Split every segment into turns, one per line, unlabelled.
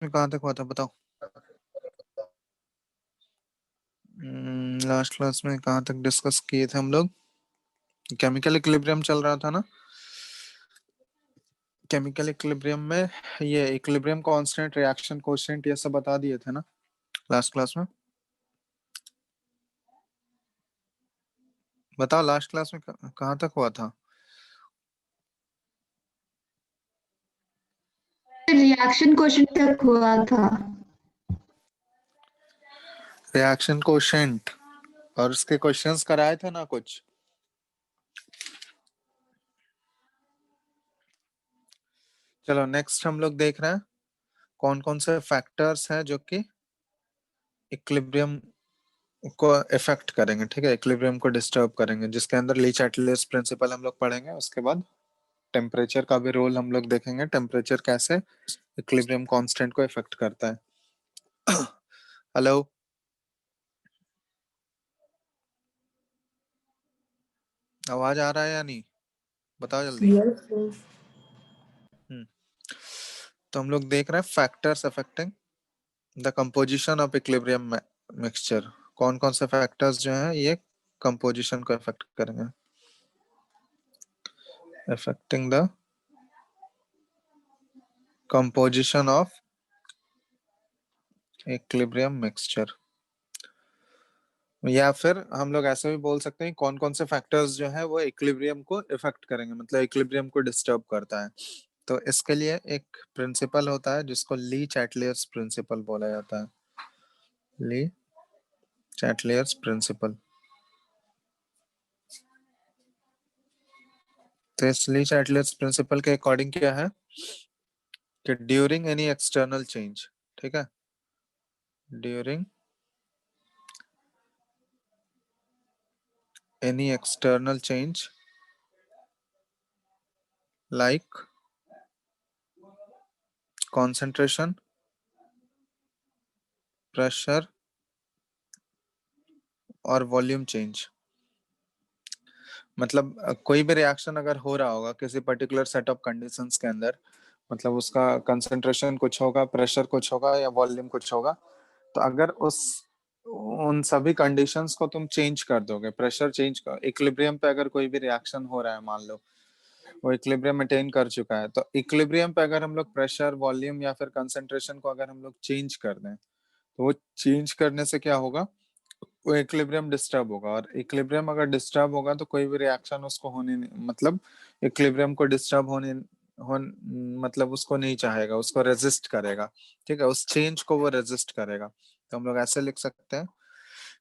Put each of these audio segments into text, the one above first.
में कहाँ तक हुआ था बताओ। लास्ट क्लास में कहाँ तक डिस्कस किए थे हम लोग। केमिकल इक्विलिब्रियम चल रहा था ना। केमिकल इक्विलिब्रियम में ये इक्विलिब्रियम कांस्टेंट, रिएक्शन कोएफिशिएंट, ये सब बता दिए थे ना लास्ट क्लास में। बताओ लास्ट क्लास में कहाँ तक हुआ था।
रिएक्शन क्वेश्चन तक हुआ था।
रिएक्शन कोएफिशिएंट और उसके क्वेश्चंस कराए थे ना कुछ। चलो नेक्स्ट हम लोग देख रहे हैं कौन कौन से फैक्टर्स हैं जो कि इक्विलिब्रियम को इफेक्ट करेंगे। ठीक है, इक्विलिब्रियम को डिस्टर्ब करेंगे, जिसके अंदर ली चाटलेस प्रिंसिपल हम लोग पढ़ेंगे। उसके बाद टेम्परेचर का भी रोल हम लोग देखेंगे, टेम्परेचर कैसे इक्विलिब्रियम कांस्टेंट को इफेक्ट करता है। हेलो, आवाज आ रहा है या नहीं, बताओ जल्दी।
Yes yes.
हम्म, तो हम लोग देख रहे हैं factors affecting the composition of equilibrium mixture. कौन कौन से फैक्टर्स जो हैं ये कंपोजिशन को इफेक्ट करेंगे। Affecting the composition of equilibrium mixture, या फिर हम लोग ऐसे भी बोल सकते हैं कौन कौन से फैक्टर्स जो है वो इक्विलिब्रियम को इफेक्ट करेंगे, मतलब इक्विलिब्रियम को डिस्टर्ब करता है। तो इसके लिए एक प्रिंसिपल होता है जिसको ली चैटलियर्स प्रिंसिपल बोला जाता है। ली चैटलियर्स प्रिंसिपल। तो इस ली चैटलियर्स प्रिंसिपल के अकॉर्डिंग क्या है कि ड्यूरिंग एनी एक्सटर्नल चेंज, ठीक है, during any external change like concentration, pressure और वॉल्यूम चेंज। मतलब कोई भी रिएक्शन अगर हो रहा होगा किसी पर्टिकुलर सेट ऑफ कंडीशंस के अंदर, मतलब उसका कंसंट्रेशन कुछ होगा, प्रेशर कुछ होगा या वॉल्यूम कुछ होगा, तो अगर उस उन सभी कंडीशंस को तुम चेंज कर दोगे, प्रेशर चेंज कर, इक्विलिब्रियम पे अगर कोई भी रिएक्शन हो रहा है, मान लो वो इक्विलिब्रियम अटेन कर चुका है, तो इक्विलिब्रियम पे अगर हम लोग प्रेशर, वॉल्यूम या फिर कंसंट्रेशन को अगर हम लोग चेंज कर दें, तो वो चेंज करने से क्या होगा, वो इक्विलिब्रियम डिस्टर्ब होगा। और इक्विलिब्रियम अगर डिस्टर्ब होगा तो कोई भी रिएक्शन उसको होने नहीं, मतलब इक्विलिब्रियम को डिस्टर्ब मतलब उसको नहीं चाहेगा, उसको रेजिस्ट करेगा। ठीक है, उस चेंज को वो रेजिस्ट करेगा। तो हम लोग ऐसे लिख सकते हैं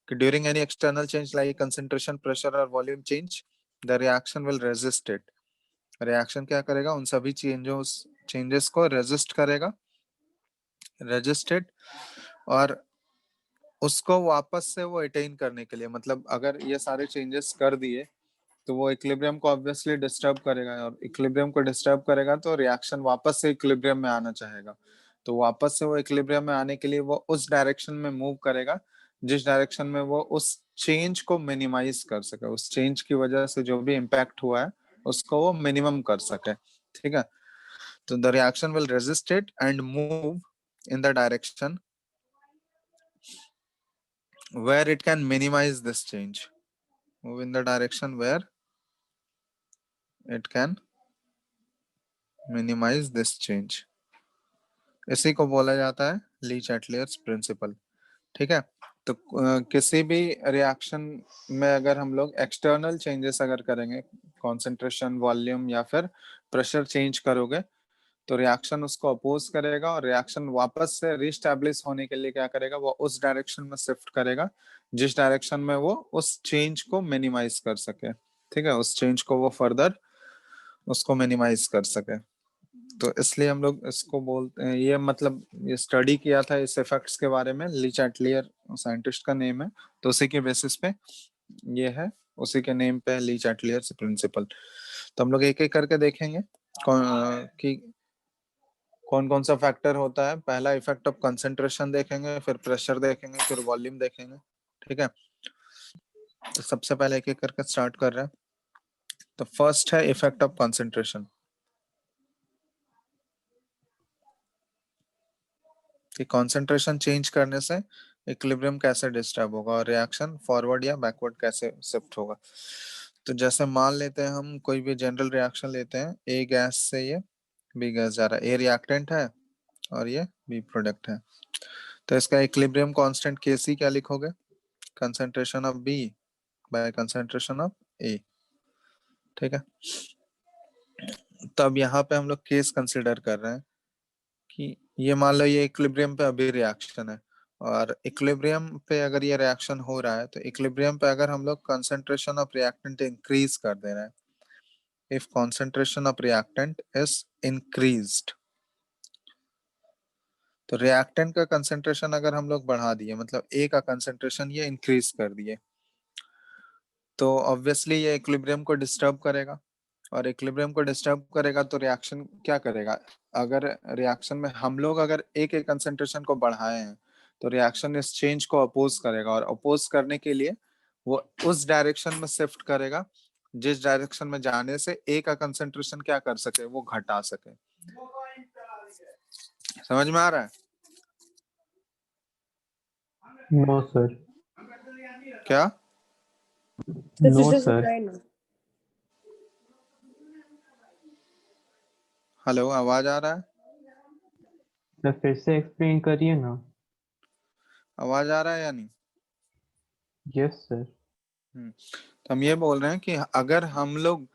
कि during any external change like concentration, pressure और volume change, the reaction will resist it. Reaction क्या करेगा, उन सभी चेंजेस को रेजिस्ट करेगा, रेजिस्टेड, और उसको वापस से वो अटेन करने के लिए, मतलब अगर ये सारे चेंजेस कर दिए तो वो इक्विलिब्रियम को ऑब्वियसली डिस्टर्ब करेगा, और इक्विलिब्रियम को डिस्टर्ब करेगा तो रिएक्शन वापस से इक्विलिब्रियम में आना चाहेगा। तो वापस से वो इक्विलिब्रियम में आने के लिए वो उस डायरेक्शन में मूव करेगा जिस डायरेक्शन में वो उस चेंज को मिनिमाइज कर सके, उस चेंज की वजह से जो भी इम्पैक्ट हुआ है उसको वो मिनिमम कर सके। ठीक है, तो the reaction will resist it and move in the direction where it can minimize this change, move in the direction where it can minimize this change। इसी को बोला जाता है ली चैटलियर्स प्रिंसिपल। ठीक है, तो किसी भी रिएक्शन में अगर हम लोग एक्सटर्नल चेंजेस अगर करेंगे, कंसंट्रेशन, वॉल्यूम या फिर प्रेशर चेंज करोगे, तो रिएक्शन उसको अपोज करेगा, और रिएक्शन वापस से रिस्टैब्लिश होने के लिए क्या करेगा, वो उस डायरेक्शन में शिफ्ट करेगा जिस डायरेक्शन में वो उस चेंज को मिनिमाइज कर सके। ठीक है, उस चेंज को वो फर्दर उसको मिनिमाइज कर सके। तो इसलिए हम लोग इसको बोलते हैं, ये मतलब ये स्टडी किया था इस इफेक्ट्स के बारे में, ली चैटलियर साइंटिस्ट का नेम है, तो उसी के बेसिस पे ये है, उसी के नेम पे ली चैटलियर प्रिंसिपल। तो हम लोग एक एक करके देखेंगे कि कौन कौन सा फैक्टर होता है। पहला इफेक्ट ऑफ कंसंट्रेशन देखेंगे, फिर प्रेशर देखेंगे, फिर वॉल्यूम देखेंगे। ठीक है, तो सबसे पहले एक एक करके स्टार्ट कर रहे हैं। तो फर्स्ट है इफेक्ट ऑफ कंसंट्रेशन। कि कॉन्सेंट्रेशन चेंज करने से इक्विलिब्रियम कैसे डिस्टर्ब होगा और रिएक्शन फॉरवर्ड या बैकवर्ड कैसे शिफ्ट होगा। तो जैसे मान लेते हैं हम कोई भी जनरल रिएक्शन लेते हैं, ए गैस से ये बी गैस जा रहा है, ए रिएक्टेंट है और ये बी प्रोडक्ट है। तो इसका इक्विलिब्रियम कांस्टेंट Kc क्या लिखोगे? Concentration of B by concentration of A. ठीक है, तो अब यहाँ पे हम लोग केस कंसिडर कर रहे हैं कि ये मान लो ये इक्विलिब्रियम पे अभी रिएक्शन है और इक्विलिब्रियम पे अगर ये रिएक्शन हो रहा है तो इक्विलिब्रियम पे अगर हम लोग कंसंट्रेशन ऑफ रिएक्टेंट इंक्रीज कर दे रहे हैं, if concentration of reactant is increased, तो रिएक्टेंट का कंसंट्रेशन अगर हम लोग बढ़ा दिए, मतलब ए का कंसंट्रेशन ये इंक्रीज कर दिए, तो ऑब्वियसली ये इक्विलिब्रियम को डिस्टर्ब करेगा और इक्विलिब्रियम को डिस्टर्ब करेगा तो रिएक्शन क्या करेगा? अगर रिएक्शन में हम लोग अगर ए के कंसंट्रेशन को बढ़ाए हैं तो रिएक्शन इस चेंज को अपोज करेगा और अपोज करने के लिए वो उस डायरेक्शन में शिफ्ट करेगा जिस डायरेक्शन में जाने से ए का कंसंट्रेशन क्या कर सके, वो घटा सके। समझ में आ रहा है?
No sir.
क्या?
No sir.
हेलो, आवाज आ रहा है?
सर फिर से एक्सप्लेन करिए ना।
आवाज आ रहा है या नहीं?
Yes sir.
तो हम ये बोल रहे हैं कि अगर हम लोग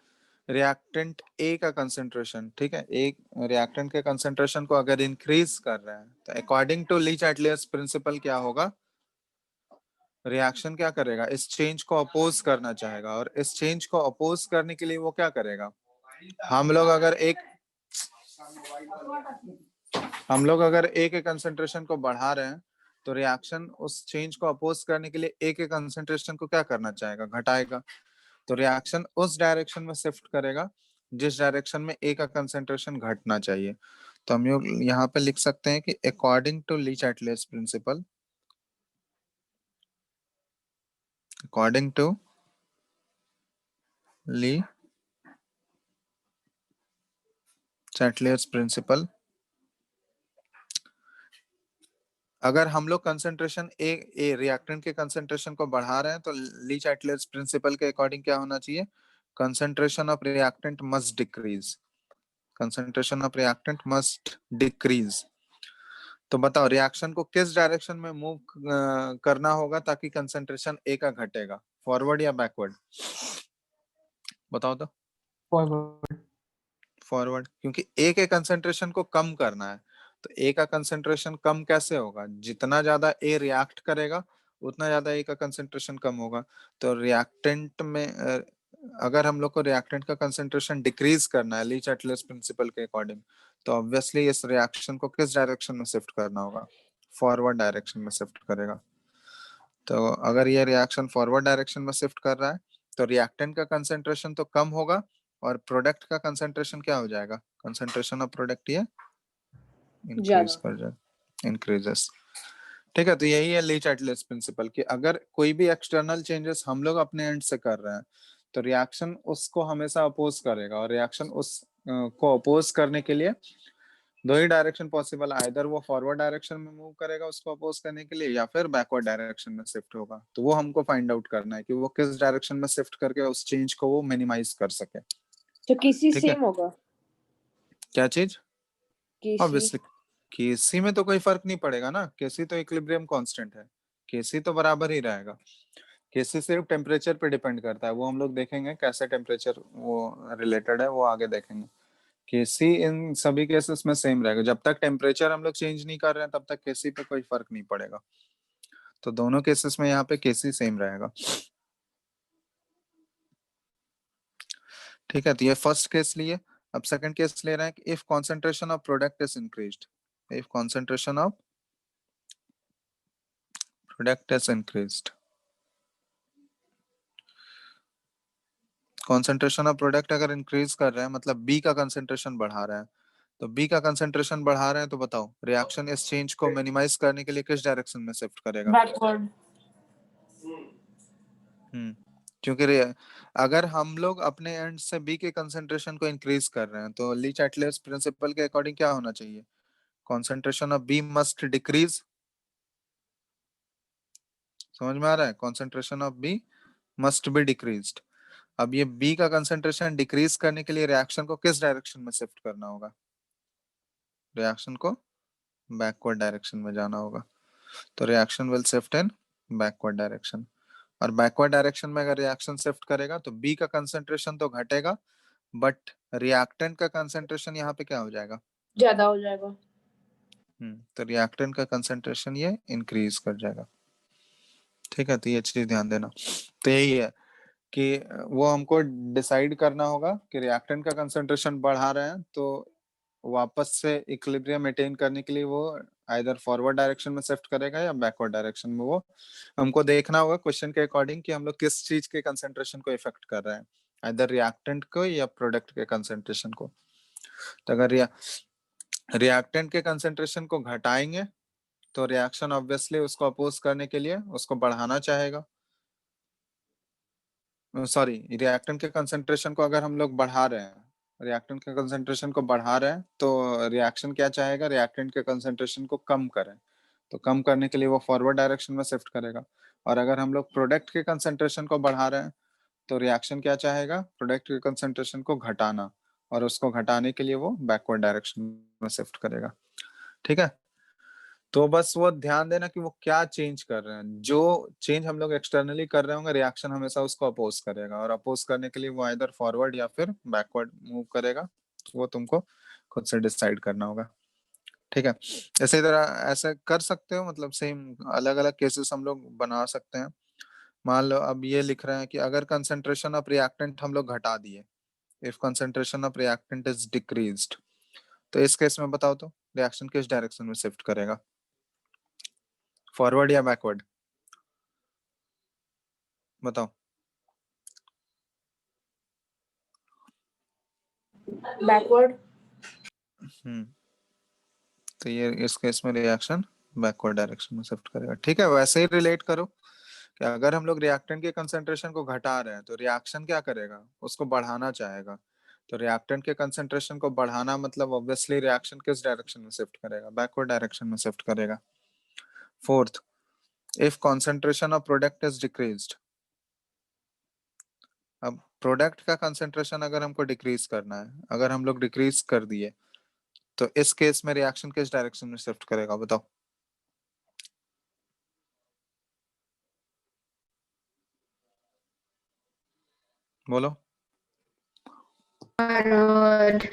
रिएक्टेंट ए का कंसंट्रेशन, ठीक है, एक रिएक्टेंट के कंसंट्रेशन को अगर इंक्रीज कर रहे हैं तो according to Le Chatelier's principal क्या होगा? रिएक्शन क्या करेगा? इस चेंज को अपोज करना चाहेगा और इस चेंज को अपोज करने के लिए वो क्या करेगा? हम लोग अगर ए के कंसंट्रेशन को बढ़ा रहे हैं तो रिएक्शन उस चेंज को अपोज करने के लिए ए के कंसंट्रेशन को क्या करना चाहेगा? घटाएगा। तो रिएक्शन उस डायरेक्शन में शिफ्ट करेगा जिस डायरेक्शन में ए का कंसंट्रेशन घटना चाहिए। तो हम यहाँ पे लिख सकते हैं कि according to Le Chatelier's principle, according to Le Chatelier's principle, अगर हम लोग कंसंट्रेशन ए रिएक्टेंट के कंसंट्रेशन को बढ़ा रहे हैं तो ली चार्टलियर्स प्रिंसिपल के अकॉर्डिंग क्या होना चाहिए? Concentration of reactant must decrease, concentration of reactant must decrease. तो बताओ रिएक्शन को किस डायरेक्शन में मूव करना होगा ताकि कंसंट्रेशन ए का घटेगा, फॉरवर्ड या बैकवर्ड? बताओ तो।
फॉरवर्ड।
फॉरवर्ड, क्योंकि ए के कंसंट्रेशन को कम करना है। तो ए का कंसंट्रेशन कम कैसे होगा? जितना ज्यादा ए रिएक्ट करेगा उतना ज्यादा ए का कंसंट्रेशन कम होगा। तो रिएक्टेंट में अगर हम लोग को रिएक्टेंट का कंसंट्रेशन डिक्रीज करना है ली चार्टलियर्स प्रिंसिपल के अकॉर्डिंग, तो ऑब्वियसली इस रिएक्शन को किस डायरेक्शन में शिफ्ट करना होगा? फॉरवर्ड डायरेक्शन में शिफ्ट करेगा। तो अगर ये रिएक्शन फॉरवर्ड डायरेक्शन में शिफ्ट कर रहा है तो रिएक्टेंट का कंसंट्रेशन तो कम होगा और प्रोडक्ट का कंसंट्रेशन क्या हो जाएगा? कंसंट्रेशन ऑफ प्रोडक्ट ये इंक्रीज कर जाएगा, इंक्रीजेस। ठीक है, तो यही है ली चार्टलियर्स प्रिंसिपल कि अगर कोई भी एक्सटर्नल चेंजेस हम लोग अपने एंड से कर रहे हैं तो रिएक्शन उसको हमेशा अपोज करेगा और रिएक्शन उस को अपोज करने के लिए दो ही डायरेक्शन पॉसिबल है, आइदर वो फॉरवर्ड डायरेक्शन में मूव करेगा उसको अपोज करने के लिए या फिर बैकवर्ड डायरेक्शन में शिफ्ट होगा। तो वो हमको फाइंड आउट करना है कि वो किस डायरेक्शन में शिफ्ट करके उस चेंज को वो मिनिमाइज कर सके।
तो किसी
ठीक है,
सेम होगा
क्या चीज?
किसी
ऑब्वियसली केसी में तो कोई फर्क नहीं पड़ेगा ना, केसी तो इक्विलिब्रियम कांस्टेंट है, केसी तो बराबर ही रहेगा। केसी सिर्फ टेम्परेचर पे डिपेंड करता है, वो हम लोग देखेंगे कैसे टेम्परेचर वो रिलेटेड है, वो आगे देखेंगे। केसी इन सभी केसेस में सेम रहेगा, जब तक टेम्परेचर हम लोग चेंज नहीं कर रहे हैं तब तक केसी पे कोई फर्क नहीं पड़ेगा। तो दोनों केसेस में यहाँ पे केसी सेम रहेगा। ठीक है, तो ये फर्स्ट केस लिए। अब सेकंड केस ले रहे हैं कि if concentration of product is increased, if concentration of product is increased, concentration of product अगर इंक्रीज कर रहे हैं मतलब बी का कंसंट्रेशन बढ़ा रहे हैं, तो बी का कंसंट्रेशन बढ़ा रहे हैं तो बताओ रिएक्शन इस चेंज को मिनिमाइज करने के लिए किस डायरेक्शन में शिफ्ट करेगा?
बैकवर्ड।
क्योंकि अगर हम लोग अपने एंड से बी के कंसंट्रेशन को इंक्रीज कर रहे हैं तो ली चार्टलियर्स प्रिंसिपल के अकॉर्डिंग क्या होना चाहिए? concentration of B must decrease. समझ में आ रहा है? concentration of B must be decreased. अब ये B का concentration decrease करने के लिए reaction को किस direction में shift करना होगा? reaction को backward direction में जाना होगा. तो reaction will shift in backward direction. और backward direction में अगर reaction shift करेगा तो B का concentration तो घटेगा, but reactant का concentration यहाँ पे क्या हो जाएगा?
ज्यादा हो जाएगा।
तो reactant का concentration ये increase कर जाएगा. ठीक है, तो ये चीज ध्यान देना. तो यही है कि वो हमको डिसाइड करना होगा कि रिएक्टेंट का कंसंट्रेशन बढ़ा रहे हैं तो वापस से इक्विलिब्रियम मेंटेन करने के लिए वो आइदर फॉरवर्ड डायरेक्शन में शिफ्ट करेगा या बैकवर्ड डायरेक्शन में. वो हमको देखना होगा क्वेश्चन के अकॉर्डिंग कि हम लोग किस चीज के कंसंट्रेशन को इफेक्ट कर रहे हैं, आइदर रिएक्टेंट को या प्रोडक्ट के कंसंट्रेशन को. तो अगर रिएक्टेंट के कंसंट्रेशन को घटाएंगे तो रिएक्शन ऑब्वियसली उसको अपोज करने के लिए उसको बढ़ाना चाहेगा. सॉरी, रिएक्टेंट के कंसंट्रेशन को अगर हम लोग बढ़ा रहे हैं, रिएक्टेंट के कंसंट्रेशन को बढ़ा रहे हैं तो रिएक्शन क्या चाहेगा? रिएक्टेंट के कंसंट्रेशन को कम करें. तो कम करने के लिए वो फॉरवर्ड डायरेक्शन में शिफ्ट करेगा. और अगर हम लोग प्रोडक्ट के कंसंट्रेशन को बढ़ा रहे हैं तो रिएक्शन क्या चाहेगा? प्रोडक्ट के कंसंट्रेशन को घटाना, और उसको घटाने के लिए वो बैकवर्ड डायरेक्शन में शिफ्ट करेगा. ठीक है, तो बस वो ध्यान देना कि वो क्या चेंज कर रहे हैं. जो चेंज हम लोग एक्सटर्नली कर रहे होंगे रिएक्शन हमेशा उसको अपोज करेगा, और अपोज करने के लिए वो आइदर फॉरवर्ड या फिर बैकवर्ड मूव करेगा. वो तुमको खुद से डिसाइड करना होगा. ठीक है, इसी तरह ऐसे कर सकते हो, मतलब सेम अलग अलग केसेस हम लोग बना सकते हैं. मान लो अब ये लिख रहे हैं कि अगर कंसंट्रेशन ऑफ रिएक्टेंट हम लोग घटा दिए, if concentration of reactant is decreased, तो इस केस में बताओ तो रिएक्शन किस डायरेक्शन में शिफ्ट करेगा? फॉरवर्ड या बैकवर्ड? बताओ.
बैकवर्ड।
तो ये इस केस में रिएक्शन बैकवर्ड डायरेक्शन में शिफ्ट करेगा. ठीक है, वैसे ही रिलेट करो कि अगर हम लोग रिएक्टेंट के कंसंट्रेशन को घटा रहे हैं तो रिएक्शन क्या करेगा? उसको बढ़ाना चाहेगा. तो रिएक्टेंट के कंसंट्रेशन को बढ़ाना मतलब ऑब्वियसली रिएक्शन किस डायरेक्शन में शिफ्ट करेगा? बैकवर्ड डायरेक्शन में शिफ्ट करेगा. Fourth, if concentration of product is decreased. अब प्रोडक्ट का कंसंट्रेशन अगर हमको डिक्रीज करना है, अगर हम लोग डिक्रीज कर दिए तो इस केस में रिएक्शन किस डायरेक्शन में शिफ्ट करेगा? बताओ. बोलो.
फॉरवर्ड.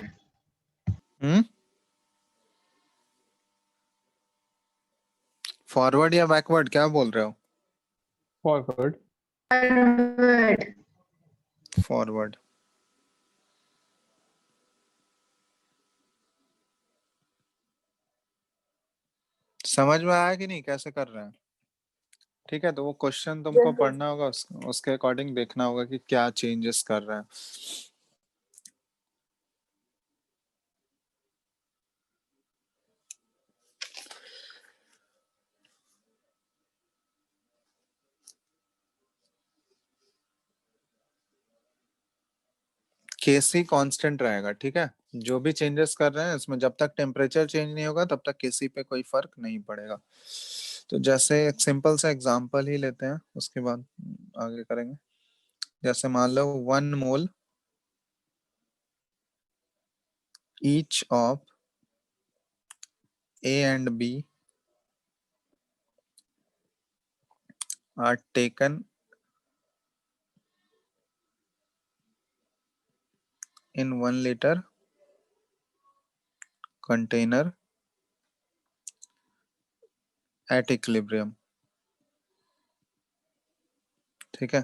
फॉरवर्ड या बैकवर्ड, क्या बोल रहे हो?
फॉरवर्ड.
फॉरवर्ड.
फॉरवर्ड. समझ में आया कि नहीं कैसे कर रहे हैं? ठीक है, तो वो क्वेश्चन तुमको
Yes, yes.
पढ़ना होगा, उसके अकॉर्डिंग देखना होगा कि क्या चेंजेस कर रहे हैं. केसी कांस्टेंट रहेगा. ठीक है, जो भी चेंजेस कर रहे हैं इसमें जब तक टेम्परेचर चेंज नहीं होगा तब तक केसी पे कोई फर्क नहीं पड़ेगा. तो जैसे एक सिंपल सा एग्जांपल ही लेते हैं, उसके बाद आगे करेंगे. जैसे मान लो 1 मोल each of A and B are taken in 1 liter container at equilibrium. ठीक है,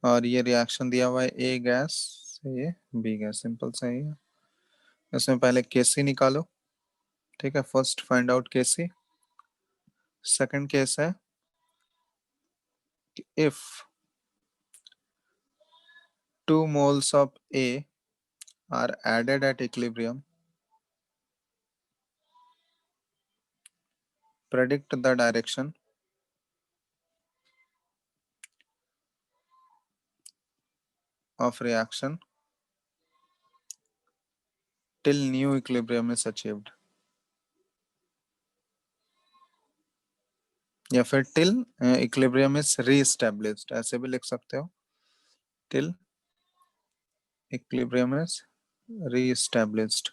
और ये रिएक्शन दिया हुआ है ए गैस से ये बी गैस. सिंपल सा ही है. इसमें पहले केसी निकालो. ठीक है, फर्स्ट फाइंड आउट केसी. सेकंड केस है if 2 moles of A are added at equilibrium, predict the direction of reaction till new equilibrium is achieved. या फिर टिल इक्विलिब्रियम इज रीएस्टैब्लिश्ड, ऐसे भी लिख सकते हो, टिल इक्विलिब्रियम इज रीएस्टैब्लिश्ड।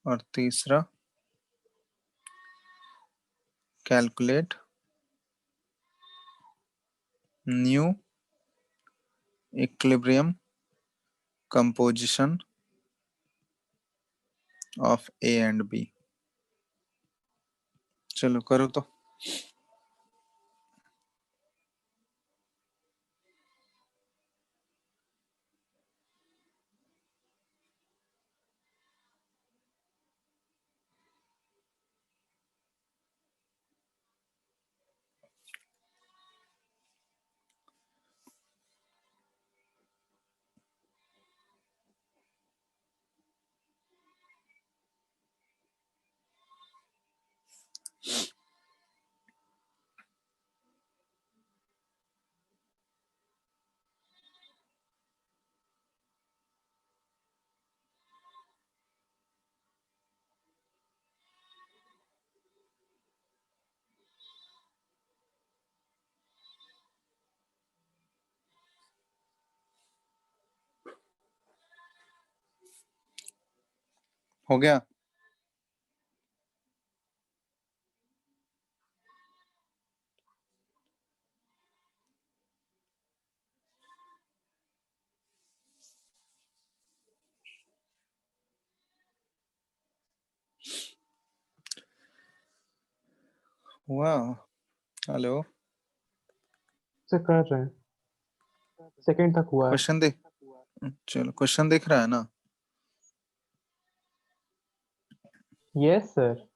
और तीसरा calculate new equilibrium composition of A and B. चलो करो तो। हो गया? हुआ? हेलो,
से कर रहे हैं, सेकंड तक हुआ है।
क्वेश्चन देख, चलो क्वेश्चन दिख रहा है ना?
Yes sir.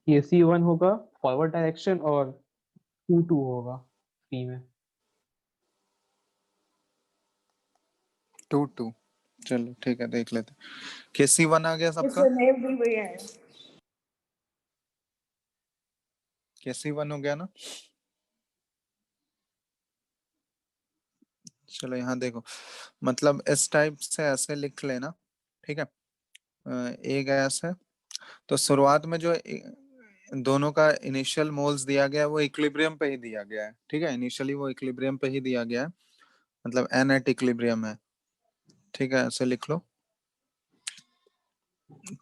ये C1 होगा फॉरवर्ड डायरेक्शन और Q2 होगा P में।
2 2, चलो ठीक है, देख लेते। KC1 आ गया सबका?
इससे नेम भी वही है।
KC1 हो गया ना? चलो यहाँ देखो, मतलब इस टाइप से ऐसे लिख लेना, ठीक है। ए गैस है, तो शुरुआत में जो दोनों का इनिशियल मोल्स दिया गया है वो इक्विलिब्रियम पे ही दिया गया है, ठीक है। इनिशियली वो इक्विलिब्रियम पे ही दिया गया है, मतलब एन एट इक्विलिब्रियम है, ठीक है, ऐसे लिख लो।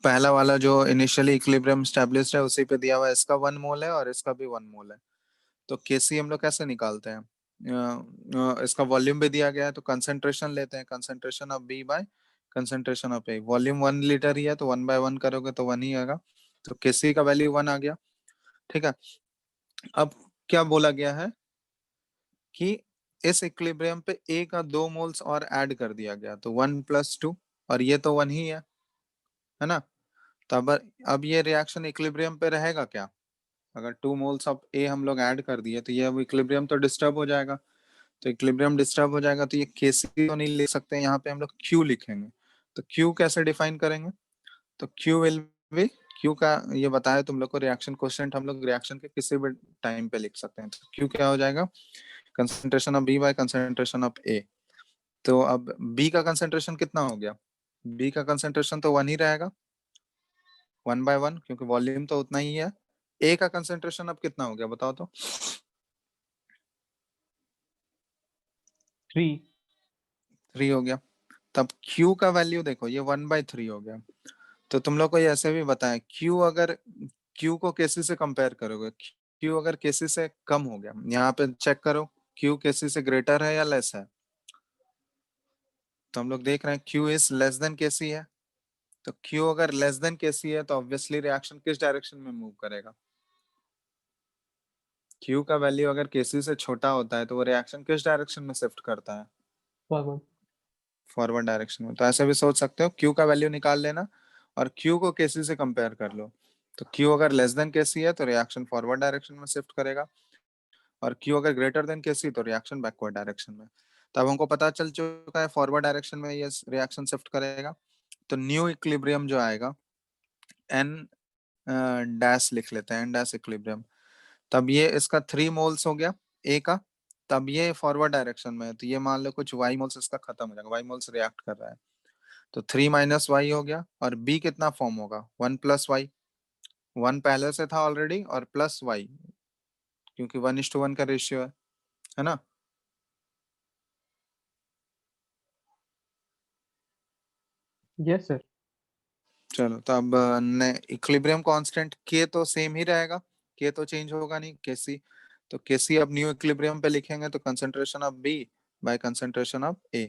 पहला वाला जो इनिशियली इक्विलिब्रियम एस्टैब्लिश्ड है उसी पे दिया हुआ है, इसका 1 मोल है और इसका भी 1 मोल है। तो केसी हम लोग कैसे निकालते हैं? इसका वॉल्यूम भी दिया गया है, तो कंसंट्रेशन लेते हैं, concentration of B by concentration of A. Volume 1 litre ही है, तो 1/1 करोगे तो 1 ही आएगा, तो केसी का वैल्यू 1 आ गया, ठीक है। अब क्या बोला गया है कि इस इक्विलिब्रियम पे ए का 2 मोल्स और ऐड कर दिया गया, तो 1 + 2, और ये तो 1 ही है ना? तो अब ये रिएक्शन इक्विलिब्रियम पे रहेगा क्या? अगर 2 मोल्स ऑफ ए हम लोग ऐड कर दिए तो ये अब इक्विलिब्रियम तो डिस्टर्ब हो जाएगा, तो इक्विलिब्रियम डिस्टर्ब हो जाएगा, तो ये केसी तो नहीं लिख सकते, यहाँ पे हम लोग क्यू लिखेंगे। तो क्यू कैसे डिफाइन करेंगे? तो क्यू विल बी, क्यू का ये बताया तुम लोग को, रिएक्शन कोएफिशिएंट हम लोग रिएक्शन के किसी भी टाइम पे लिख सकते हैं, तो क्यू क्या हो जाएगा? Concentration of B by concentration of A. तो अब बी का कंसंट्रेशन कितना हो गया? बी का कंसंट्रेशन तो 1 ही रहेगा, 1/1, क्योंकि वॉल्यूम तो उतना ही है। ए का कंसंट्रेशन अब कितना हो गया बताओ तो?
3।
3 हो गया। तब Q का वैल्यू देखो, ये 1/3 हो गया। तो तुम लोग को ये ऐसे भी बताया, Q को केसी से कंपेयर करोगे, Q अगर केसी से कम हो गया, यहाँ पे चेक करो Q केसी से ग्रेटर है या लेस है? तो हम लोग देख रहे हैं Q is less than K C है, तो Q अगर लेस देन केसी है तो ऑब्वियसली रिएक्शन किस डायरेक्शन में मूव करेगा? Q का वैल्यू अगर केसी से छोटा होता है तो वो रिएक्शन किस डायरेक्शन में शिफ्ट करता है?
फॉरवर्ड।
फॉरवर्ड डायरेक्शन में। तो ऐसे भी सोच सकते हो, Q का वैल्यू निकाल लेना और Q को Kc से कंपेयर कर लो, तो Q अगर लेस देन Kc है तो रिएक्शन फॉरवर्ड डायरेक्शन में शिफ्ट करेगा, और Q अगर ग्रेटर देन Kc तो रिएक्शन बैकवर्ड डायरेक्शन में। तब हमको पता चल चुका है फॉरवर्ड डायरेक्शन में ये रिएक्शन शिफ्ट करेगा। तो न्यू इक्विलिब्रियम जो आएगा N डैश लिख लेते हैं, N डैश इक्विलिब्रियम। तब ये इसका 3 मोल्स हो गया A का, तब ये फॉरवर्ड डायरेक्शन में है, तो ये मान लो कुछ Y मोल्स इसका खत्म हो जाएगा, Y मोल्स रिएक्ट कर रहा है, तो 3 माइनस वाई हो गया। और B कितना फॉर्म होगा, 1 प्लस वाई, 1 पहले से था ऑलरेडी, और प्लस वाई, क्योंकि 1:1 का रेशियो है ना।
Yes sir.
चलो, तो अब इक्विलिब्रियम कांस्टेंट K तो सेम ही रहेगा, K तो चेंज होगा नहीं, Kc। तो Kc अब न्यू इक्विलिब्रियम पे लिखेंगे तो concentration of B by concentration of A।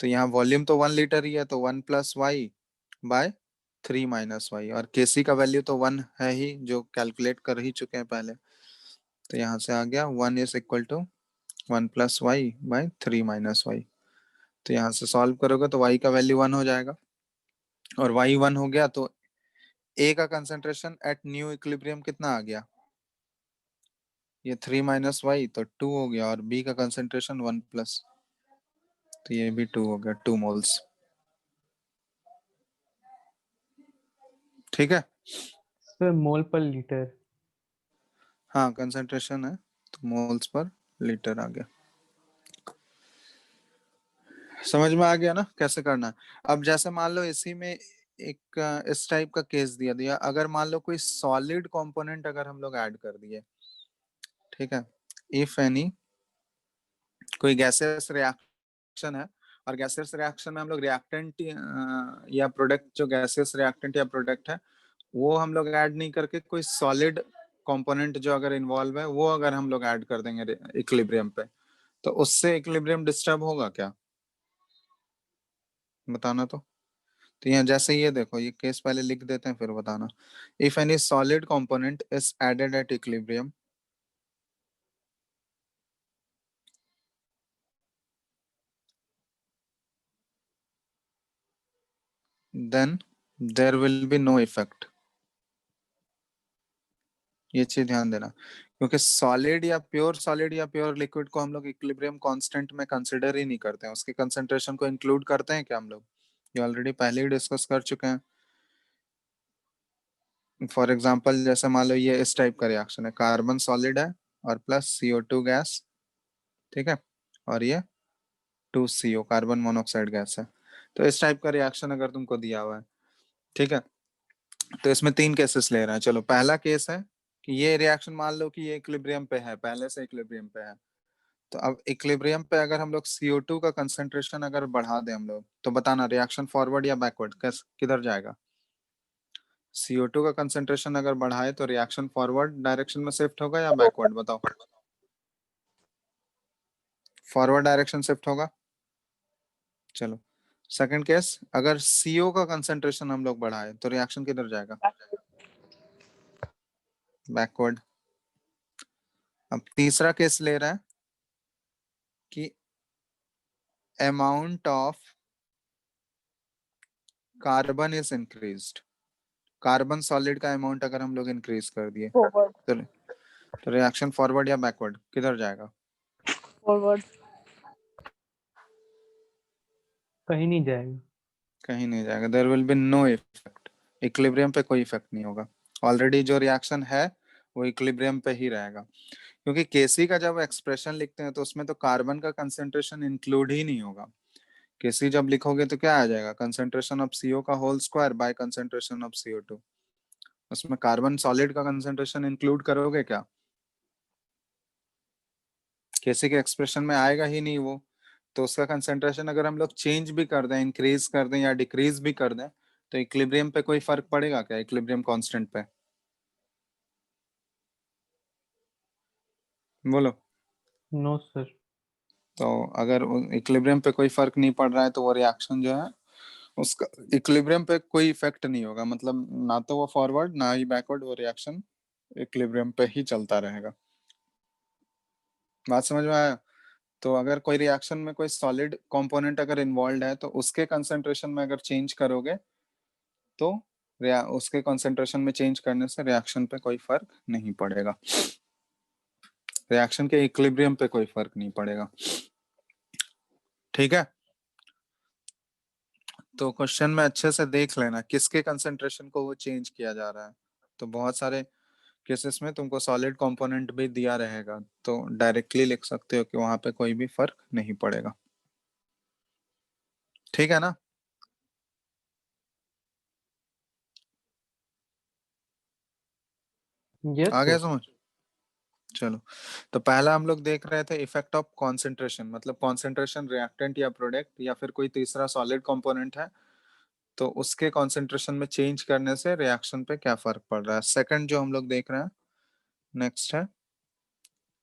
तो यहाँ वॉल्यूम तो 1 लीटर ही है, तो 1 plus Y by 3 minus Y, और Kc का वैल्यू तो 1 है ही, जो कैलकुलेट कर ही चुके हैं पहले। तो यहाँ से आ गया 1 is equal to 1 plus Y by 3 minus Y. तो यहाँ से सॉल्व करोगे तो y का वैल्यू 1 हो जाएगा, और y 1 हो गया तो A का कंसंट्रेशन एट न्यू इक्विलिब्रियम कितना आ गया, ये 3 माइनस वाई तो 2 हो गया, और B का कंसंट्रेशन 1 प्लस, तो ये भी 2 हो गया, 2 मोल्स। ठीक है,
सर मोल पर लीटर।
हाँ कंसंट्रेशन है तो मोल्स पर लीटर आ गया। समझ में आ गया ना कैसे करना है। अब जैसे मान लो इसी में एक इस टाइप का केस दिया दिया, अगर मान लो कोई सॉलिड कंपोनेंट अगर हम लोग ऐड कर दिए, ठीक है, इफ एनी कोई गैसेस रिएक्शन है, और गैसेस रिएक्शन में हम लोग रिएक्टेंट या प्रोडक्ट, जो गैसेस रिएक्टेंट या प्रोडक्ट है वो हम लोग ऐड नहीं करके कोई सॉलिड कंपोनेंट जो अगर इन्वॉल्व है वो अगर हम लोग ऐड कर देंगे इक्विलिब्रियम पे, तो उससे इक्विलिब्रियम डिस्टर्ब होगा क्या, बताना तो यहाँ जैसे ये देखो, ये केस पहले लिख देते हैं फिर बताना। If any solid component is added at equilibrium, then there will be no effect. ये चीज ध्यान देना, क्योंकि सॉलिड या प्योर लिक्विड को हम लोग इक्विलिब्रियम कांस्टेंट में कंसिडर ही नहीं करते हैं, उसके कंसंट्रेशन को इंक्लूड करते हैं क्या हम लोग, ये ऑलरेडी पहले ही डिस्कस कर चुके हैं। फॉर एग्जांपल जैसे मान लो ये इस टाइप का रिएक्शन है, कार्बन सॉलिड है और प्लस CO2 गैस, ठीक है, और ये 2CO कार्बन मोनोऑक्साइड गैस है। तो इस टाइप का रिएक्शन अगर तुमको दिया हुआ है, ठीक है, तो इसमें 3 केसेस ले रहे हैं। चलो, पहला केस है कि ये रिएक्शन मान लो कि ये इक्विलिब्रियम पे है, पहले से इक्विलिब्रियम पे है, तो अब इक्विलिब्रियम पे अगर हम लोग CO2 का कंसंट्रेशन अगर बढ़ा दें हम लोग, तो बताना रिएक्शन फॉरवर्ड या बैकवर्ड किधर जाएगा। CO2 का कंसंट्रेशन अगर बढ़ाए तो रिएक्शन फॉरवर्ड डायरेक्शन में शिफ्ट होगा या बैकवर्ड, बताओ। फॉरवर्ड डायरेक्शन शिफ्ट होगा। चलो, सेकंड केस, अगर CO का कंसंट्रेशन हम लोग बढ़ाए तो रिएक्शन किधर जाएगा, बैकवर्ड। अब तीसरा केस ले रहा है कि amount of carbon is increased, carbon solid का अमाउंट अगर हम लोग इंक्रीज कर दिए
फॉरवर्ड।
तो रिएक्शन फॉरवर्ड या बैकवर्ड किधर जाएगा,
फॉरवर्ड।
कहीं नहीं जाएगा।
कहीं नहीं जाएगा। There will be no effect, equilibrium पे कोई इफेक्ट नहीं होगा, ऑलरेडी जो रिएक्शन है वो इक्विलिब्रियम पे ही रहेगा। क्योंकि Kc का जब एक्सप्रेशन लिखते हैं तो उसमें तो कार्बन का कंसंट्रेशन इंक्लूड ही नहीं होगा। Kc जब लिखोगे तो क्या आ जाएगा, कंसंट्रेशन ऑफ CO का whole square by concentration of CO2। उसमें कार्बन सॉलिड का कंसंट्रेशन इंक्लूड करोगे क्या, Kc के एक्सप्रेशन में आएगा ही नहीं वो। तो उसका कंसंट्रेशन अगर हम लोग चेंज भी कर दें, इंक्रीज कर दें या डिक्रीज भी कर दें, तो इक्विलिब्रियम पे कोई फर्क पड़ेगा क्या, इक्विलिब्रियम कांस्टेंट पे, बोलो।
No sir.
तो अगर इक्विलिब्रियम पे कोई फर्क नहीं पड़ रहा है तो वो रिएक्शन जो है उसका इक्विलिब्रियम पे कोई इफेक्ट नहीं होगा, मतलब ना तो वो फॉरवर्ड ना ही बैकवर्ड, वो रिएक्शन इक्विलिब्रियम पे ही चलता रहेगा। बात समझ में आया। तो अगर कोई रिएक्शन में कोई सॉलिड कंपोनेंट अगर इन्वॉल्व है तो उसके कंसंट्रेशन में अगर चेंज करोगे तो उसके कंसंट्रेशन में चेंज करने से रिएक्शन पे कोई फर्क नहीं पड़ेगा, रिएक्शन के इक्विलिब्रियम पे कोई फर्क नहीं पड़ेगा। ठीक है, तो क्वेश्चन में अच्छे से देख लेना किसके कंसंट्रेशन को वो चेंज किया जा रहा है। तो बहुत सारे केसेस में तुमको सॉलिड कंपोनेंट भी दिया रहेगा, तो डायरेक्टली लिख सकते हो कि वहां पे कोई भी फर्क नहीं पड़ेगा। ठीक है ना?
यस
आ गया
सर।
समझ? चलो, तो पहला हम लोग देख रहे थे इफेक्ट ऑफ कॉन्सेंट्रेशन, मतलब कॉन्सेंट्रेशन रिएक्टेंट या प्रोडक्ट या फिर कोई तीसरा सॉलिड कंपोनेंट है, तो उसके कॉन्सेंट्रेशन में चेंज करने से रिएक्शन पे क्या फर्क पड़ रहा है। सेकंड जो हम लोग देख रहे हैं नेक्स्ट है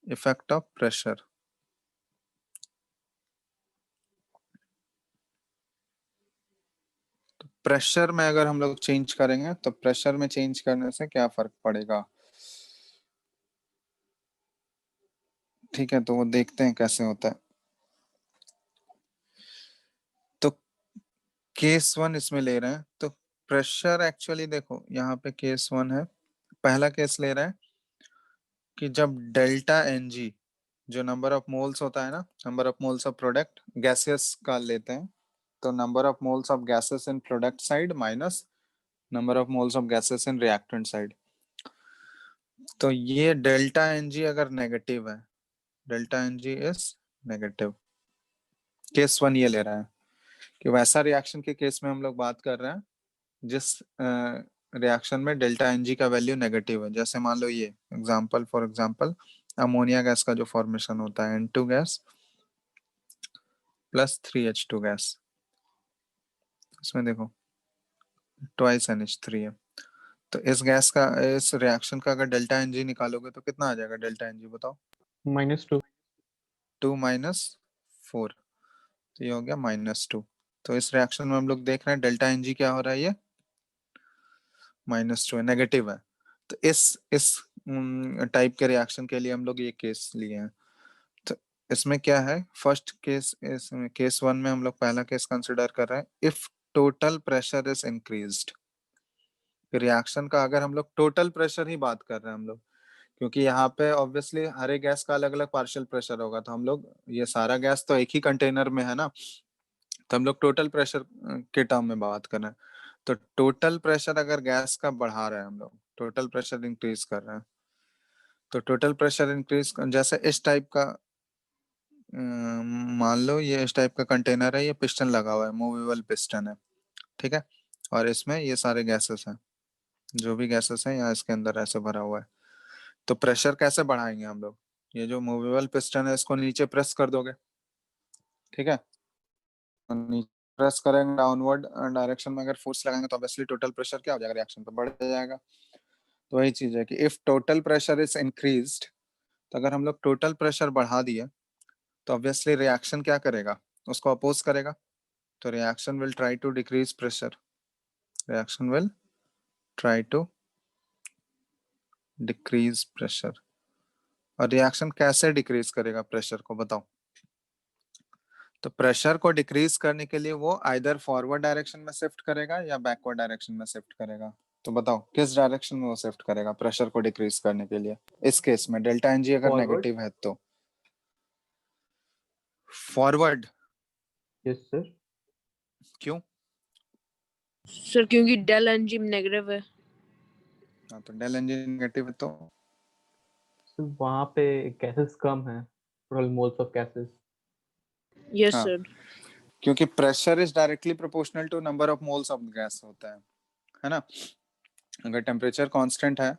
इफेक्ट ऑफ प्रेशर। प्रेशर में अगर हम लोग चेंज करेंगे तो प्रेशर में चेंज करने से क्या फर्क पड़ेगा। ठीक है, तो वो देखते हैं कैसे होता है। तो केस 1 इसमें ले रहे हैं, तो प्रेशर एक्चुअली देखो यहाँ पे केस 1 है, पहला केस ले रहे हैं कि जब डेल्टा एनजी जो नंबर ऑफ मोल्स होता है ना, number of moles of product gases का लेते हैं, तो number of moles of gases in product side minus number of moles of gases in reactant side. तो ये डेल्टा एनजी अगर नेगेटिव है, delta n g is negative, case 1 ये ले रहा है कि वैसा रिएक्शन के केस में हम लोग बात कर रहे हैं जिस रिएक्शन में डेल्टा एनजी का वैल्यू नेगेटिव है। जैसे मान लो ये example, for example ammonia gas का जो फॉर्मेशन होता है N2 gas plus 3H2 gas, इसमें देखो ट्वाइस NH3 है। तो इस गैस का, इस रिएक्शन का अगर डेल्टा एनजी निकालोगे तो कितना आ जाएगा डेल्टा एनजी बताओ?
-2।
2 माइनस 4, तो ये हो गया -2। तो इस रिएक्शन में हम लोग देख रहे हैं डेल्टा एनजी क्या हो रहा है, ये -2 है, नेगेटिव है। तो इस टाइप के रिएक्शन के लिए हम लोग ये केस लिए हैं। तो इसमें क्या है, फर्स्ट केस, इसमें केस 1 में हम लोग पहला केस कंसिडर कर रहे हैं if total pressure is increased. Reaction का अगर हम लोग टोटल प्रेशर ही बात कर रहे हैं हम लोग, क्योंकि यहाँ पे ऑब्वियसली हर एक गैस का अलग अलग पार्शियल प्रेशर होगा, तो हम लोग ये सारा गैस तो एक ही कंटेनर में है ना, तो हम लोग टोटल प्रेशर के टर्म में बात कर रहे हैं। तो टोटल प्रेशर अगर गैस का बढ़ा रहे हैं हम लोग, टोटल प्रेशर इंक्रीज कर रहे हैं, तो टोटल प्रेशर इंक्रीज जैसे इस टाइप का, मान लो ये इस टाइप का कंटेनर है, ये पिस्टन लगा हुआ है, मूवेबल पिस्टन है, ठीक है, और इसमें ये सारे गैसेस हैं, जो भी गैसेस हैं यहाँ इसके अंदर ऐसे भरा हुआ है। तो प्रेशर कैसे बढ़ाएंगे हम लोग, ये जो मूवेबल पिस्टन है इसको नीचे प्रेस कर दोगे, ठीक है, नीचे प्रेस करेंगे डाउनवर्ड डायरेक्शन में, अगर फोर्स लगाएंगे तो ऑब्वियसली टोटल प्रेशर क्या हो जाएगा, रिएक्शन पे बढ़ जाएगा। तो वही चीज है कि if total pressure is increased, तो अगर हम लोग टोटल प्रेशर बढ़ा दिए तो ऑब्वियसली रिएक्शन क्या करेगा, उसको अपोज करेगा। तो reaction will try to decrease pressure, reaction will try to decrease pressure. और रिएक्शन कैसे डिक्रीज करेगा प्रेशर को बताओ? तो प्रेशर को डिक्रीज करने के लिए वो आइदर फॉरवर्ड डायरेक्शन में शिफ्ट करेगा या बैकवर्ड डायरेक्शन में शिफ्ट करेगा। तो बताओ किस डायरेक्शन में वो शिफ्ट करेगा प्रेशर को डिक्रीज करने के लिए, इस केस में डेल्टा एनजी अगर
फॉरवर्ड।
नेगेटिव है तो फॉरवर्ड।
Yes sir.
क्यों?
सर क्योंकि डेल एनजी नेगेटिव है।
हाँ, तो डेल एनजी नेगेटिव है तो
सर वहाँ पे गैसेस कम है, total moles of gases.
Yes
हाँ,
सर।
क्योंकि pressure is directly proportional to number of moles of gas होता है ना। अगर टेम्परेचर कांस्टेंट है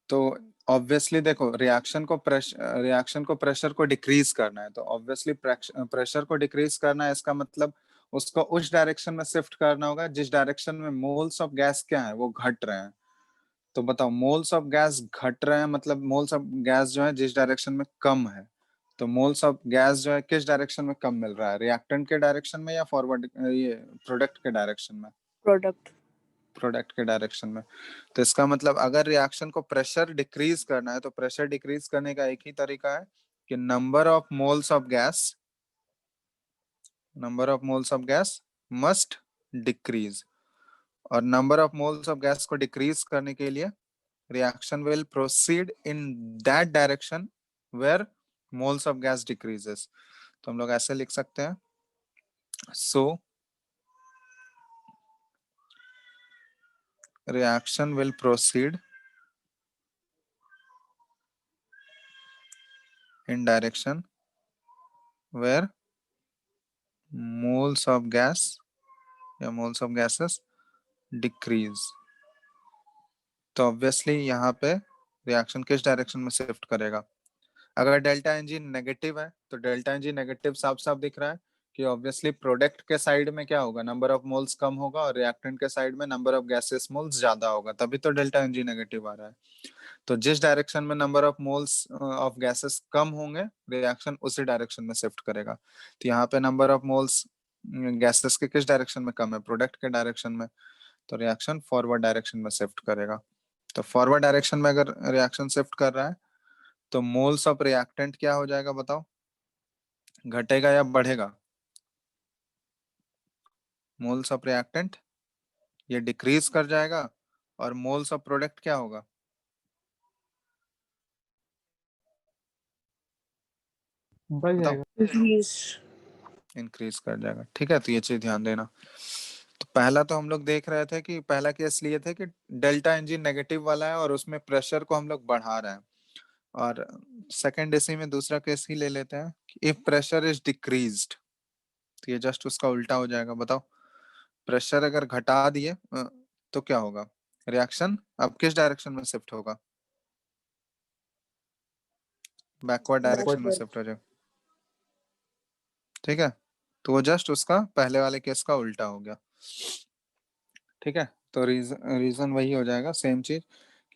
तो ऑब्वियसली देखो रिएक्शन को प्रेशर को डिक्रीज करना है, तो ऑब्वियसली प्रेशर को डिक्रीज करना है, इसका मतलब उसको उस डायरेक्शन में शिफ्ट करना होगा जिस डायरेक्शन में मोल्स ऑफ गैस क्या है वो घट रहे हैं। तो बताओ मोल्स ऑफ गैस घट रहे हैं, मतलब मोल्स ऑफ गैस जो है जिस डायरेक्शन में कम है, तो मोल्स ऑफ गैस जो है किस डायरेक्शन में कम मिल रहा है, रिएक्टेंट के डायरेक्शन में या फॉरवर्ड ये प्रोडक्ट के डायरेक्शन में? प्रोडक्ट के डायरेक्शन में। तो इसका मतलब अगर रिएक्शन को प्रेशर डिक्रीज करना है तो प्रेशर डिक्रीज करने का एक ही तरीका है कि number of moles of gas must decrease. और number of moles of gas को डिक्रीज करने के लिए reaction will proceed in that direction where moles of gas decreases. तो हम लोग ऐसे लिख सकते हैं, so reaction will proceed in direction where moles of gas या moles of gases decrease। तो ऑब्वियसली यहाँ पे रिएक्शन किस डायरेक्शन में शिफ्ट करेगा? अगर डेल्टा एनजी नेगेटिव है तो डेल्टा एनजी नेगेटिव साफ साफ दिख रहा है कि ऑब्वियसली प्रोडक्ट के साइड में क्या होगा, नंबर ऑफ मोल्स कम होगा और रिएक्टेंट के साइड में नंबर ऑफ गैसेस मोल्स ज्यादा होगा, तभी तो डेल्टा एनजी नेगेटिव आ रहा है। तो जिस डायरेक्शन में number of moles of gases कम होंगे रिएक्शन उसी डायरेक्शन में शिफ्ट करेगा। तो यहाँ पे नंबर ऑफ मोल्स गैसेस के किस डायरेक्शन में कम है? प्रोडक्ट के डायरेक्शन में, तो रिएक्शन फॉरवर्ड डायरेक्शन में शिफ्ट करेगा। तो फॉरवर्ड डायरेक्शन में अगर रिएक्शन शिफ्ट कर रहा है तो मोल्स ऑफ रिएक्टेंट क्या हो जाएगा बताओ, घटेगा या बढ़ेगा? मोल्स ऑफ रिएक्टेंट ये डिक्रीज कर जाएगा और मोल्स ऑफ प्रोडक्ट क्या होगा?
बढ़
बताओ।
जाएगा।
Increase.
इंक्रीज कर जाएगा। ठीक है, तो ये चीज ध्यान देना। तो पहला तो हम लोग देख रहे थे कि पहला केस लिए थे कि डेल्टा इंजन नेगेटिव वाला है और उसमें प्रेशर को हम लोग बढ़ा रहे हैं, और सेकंड एसी में दूसरा केस ही ले लेते हैं कि इफ प्रेशर इज डिक्रीज्ड, तो ये जस्ट उसका उल्टा हो जाएगा। बताओ, प्रेशर अगर घटा दिए तो क्या होगा? रिएक्शन अब किस डायरेक्शन में शिफ्ट होगा? बैकवर्ड डायरेक्शन में
Backward.
शिफ्ट हो जाएगा। ठीक है, तो वो जस्ट उसका पहले वाले केस का उल्टा हो गया। ठीक है, तो रीजन वही हो जाएगा, सेम चीज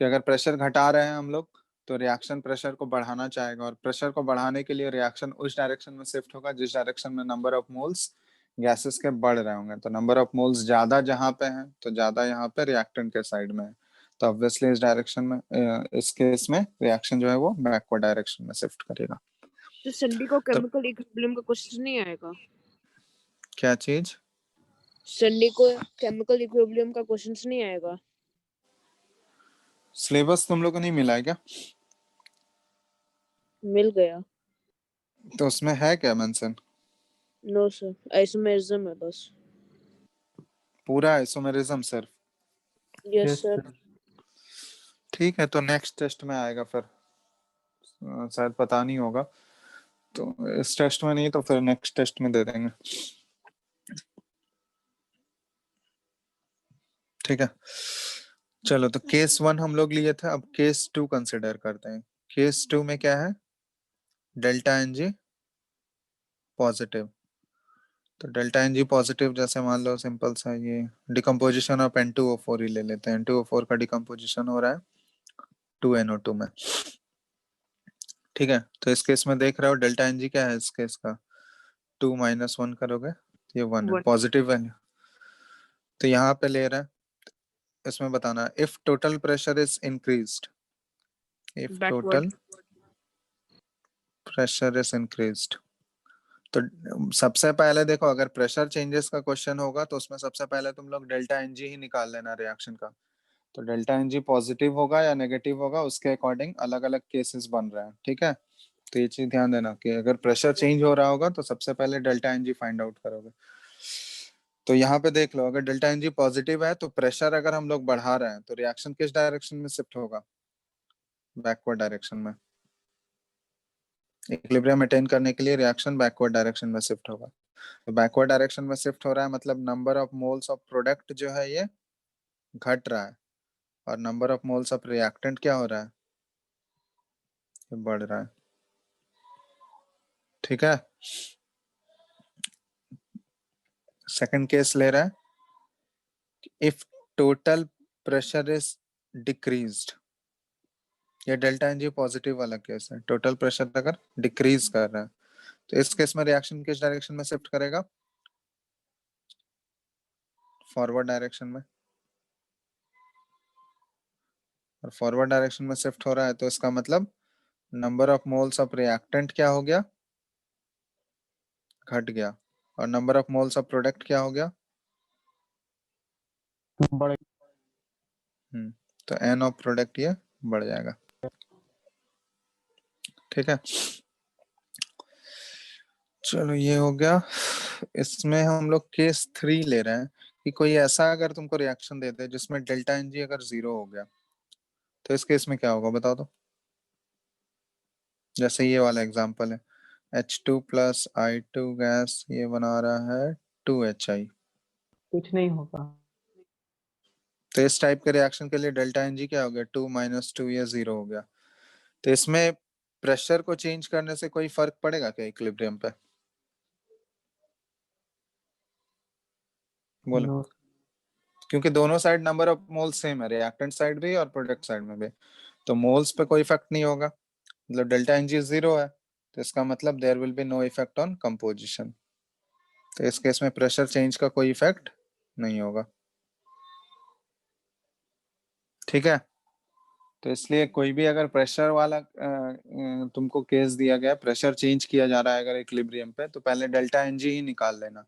कि अगर प्रेशर घटा रहे हैं हम लोग तो रिएक्शन प्रेशर को बढ़ाना चाहेगा, और प्रेशर को बढ़ाने के लिए रिएक्शन उस डायरेक्शन में शिफ्ट होगा जिस डायरेक्शन में नंबर ऑफ मोल्स गैसेस के बढ़ रहे होंगे। तो नंबर ऑफ मोल्स ज्यादा जहां पे है तो ज्यादा यहाँ पे रिएक्टेंट के साइड में है, तो ऑब्वियसली इस डायरेक्शन में इस केस में रिएक्शन जो है वो बैकवर्ड डायरेक्शन में शिफ्ट करेगा।
तो संडे को केमिकल इक्विलिब्रियम का क्वेश्चन नहीं आएगा?
क्या चीज?
संडे को केमिकल इक्विलिब्रियम का क्वेश्चन नहीं आएगा?
सिलेबस तुम लोग को नहीं मिला है क्या?
मिल गया।
तो उसमें है क्या मेंशन?
नो सर, आइसोमेरिज्म है बस।
पूरा आइसोमेरिज्म सिर्फ?
Yes
yes
sir.
सर।
ठीक है, तो नेक्स्ट टेस्ट में आएगा फिर, शायद पता नहीं होगा, तो इस टेस्ट में नहीं तो फिर नेक्स्ट टेस्ट में दे देंगे। ठीक है, चलो तो केस 1 हम लोग लिए थे, अब केस 2 कंसिडर करते हैं। केस 2 में क्या है? Delta n g positive. तो डेल्टा एनजी पॉजिटिव जैसे मान लो सिंपल सा ये डिकम्पोजिशन ऑफ N2O4 ही ले लेते हैं। N2O4 का डिकम्पोजिशन हो रहा है 2NO2 में। ठीक है, तो इस केस में देख रहे हो डेल्टा एनजी क्या है इस केस का, 2 - 1 करोगे तो ये 1 है,
1.
Positive value. तो यहाँ पे ले रहा है, इसमें बताना if total pressure is increased, if
Backward.
Total pressure is increased. तो सबसे पहले देखो, अगर प्रेशर चेंजेस का क्वेश्चन होगा तो उसमें सबसे पहले तुम लोग डेल्टा एनजी ही निकाल लेना रिएक्शन का। तो डेल्टा एनजी पॉजिटिव होगा या नेगेटिव होगा उसके अकॉर्डिंग अलग अलग केसेस बन रहे हैं। ठीक है, तो ये चीज ध्यान देना कि अगर प्रेशर चेंज हो रहा होगा तो सबसे पहले डेल्टा एनजी फाइंड आउट करोगे। तो यहाँ पे देख लो, अगर डेल्टा एनजी पॉजिटिव है तो प्रेशर अगर हम लोग बढ़ा रहे हैं तो रिएक्शन किस डायरेक्शन में शिफ्ट होगा? बैकवर्ड डायरेक्शन में। इक्विलिब्रियम मेंटेन करने के लिए रिएक्शन बैकवर्ड डायरेक्शन में शिफ्ट होगा। तो बैकवर्ड डायरेक्शन में शिफ्ट हो रहा है मतलब number of moles of product जो है ये घट रहा है, और number of moles of reactant क्या हो रहा है? ये बढ़ रहा है। ठीक है, सेकंड केस ले रहा है, if total pressure is decreased. ये डेल्टा एनजी पॉजिटिव वाला केस है, टोटल प्रेशर अगर डिक्रीज कर रहा है तो इस केस में रिएक्शन किस डायरेक्शन में शिफ्ट करेगा? फॉरवर्ड डायरेक्शन में। और फॉरवर्ड डायरेक्शन में शिफ्ट हो रहा है तो इसका मतलब number of moles of reactant क्या हो गया? घट गया। और number of moles of product क्या हो गया?
बढ़
तो एन ऑफ प्रोडक्ट ये बढ़ जाएगा। ठीक है, चलो ये हो गया। इसमें हम लोग केस 3 ले रहे हैं कि कोई ऐसा अगर तुमको रिएक्शन दे दे जिसमें डेल्टा एन जी अगर 0 हो गया तो इस केस में क्या होगा बताओ तो। जैसे ये वाला एग्जांपल है, H2 प्लस I2 गैस ये बना रहा है 2HI।
कुछ नहीं होगा।
तो इस टाइप के रिएक्शन के लिए डेल्टा एन जी क्या हो गया, 2 माइनस 2, ये 0 हो गया। तो इसमें प्रेशर को चेंज करने से कोई फर्क पड़ेगा क्या इक्विलिब्रियम पे? बोलो।
No,
क्योंकि दोनों side number of moles same है, रिएक्टेंट साइड भी और प्रोडक्ट साइड में भी, तो मोल्स पे कोई इफेक्ट नहीं होगा। मतलब डेल्टा एन जी 0 है, तो इसका मतलब there will be no effect on composition. तो इस केस में प्रेशर चेंज का कोई इफेक्ट नहीं होगा। ठीक है, तो इसलिए कोई भी अगर प्रेशर वाला तुमको केस दिया गया, प्रेशर चेंज किया जा रहा है अगर इक्विलिब्रियम पे, तो पहले डेल्टा एन जी ही निकाल लेना।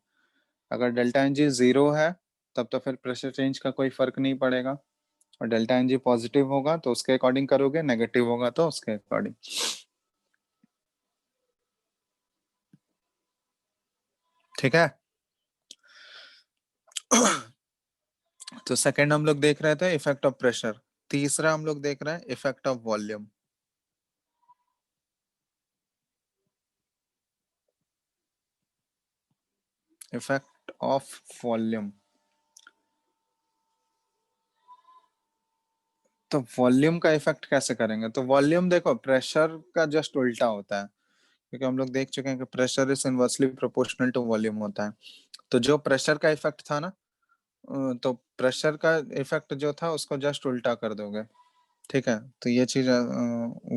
अगर डेल्टा एन जी 0 है तब तो फिर प्रेशर चेंज का कोई फर्क नहीं पड़ेगा, और डेल्टा एन जी पॉजिटिव होगा तो उसके अकॉर्डिंग करोगे, नेगेटिव होगा तो उसके अकॉर्डिंग। ठीक है। तो सेकंड हम लोग देख रहे थे इफेक्ट ऑफ प्रेशर। तीसरा हम लोग देख रहे हैं effect of volume. Effect of volume, तो वॉल्यूम का इफेक्ट कैसे करेंगे? तो वॉल्यूम देखो प्रेशर का जस्ट उल्टा होता है, क्योंकि हम लोग देख चुके हैं कि pressure is inversely proportional to volume होता है। तो जो प्रेशर का इफेक्ट था ना, तो प्रेशर का इफेक्ट जो था उसको जस्ट उल्टा कर दोगे। ठीक है, तो ये चीज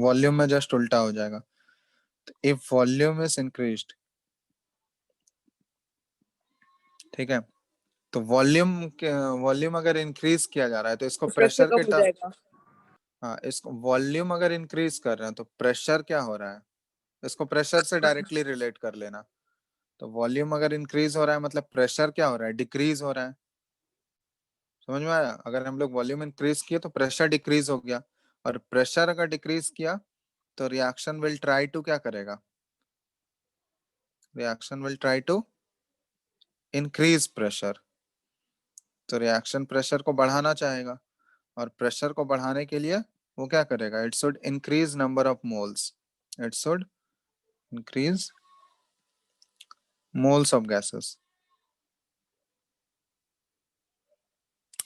वॉल्यूम में जस्ट उल्टा हो जाएगा। इफ वॉल्यूम इज इंक्रीज्ड, ठीक है, तो वॉल्यूम अगर इंक्रीज किया जा रहा है तो इसको
तो प्रेशर
प्रेशर के
कम हो जाएगा।
हाँ, इसको वॉल्यूम अगर इंक्रीज कर रहे हैं तो प्रेशर क्या हो रहा है, इसको प्रेशर से डायरेक्टली रिलेट कर लेना। तो वॉल्यूम अगर इंक्रीज हो रहा है मतलब प्रेशर क्या हो रहा है, डिक्रीज हो रहा है। समझ में आया? अगर हम लोग वॉल्यूम इंक्रीज किए तो प्रेशर डिक्रीज हो गया, और प्रेशर अगर डिक्रीज किया तो रिएक्शन विल ट्राई टू क्या करेगा, reaction will try to increase pressure. तो रिएक्शन प्रेशर को बढ़ाना चाहेगा, और प्रेशर को बढ़ाने के लिए वो क्या करेगा, it should increase number of moles, it should increase moles of gases.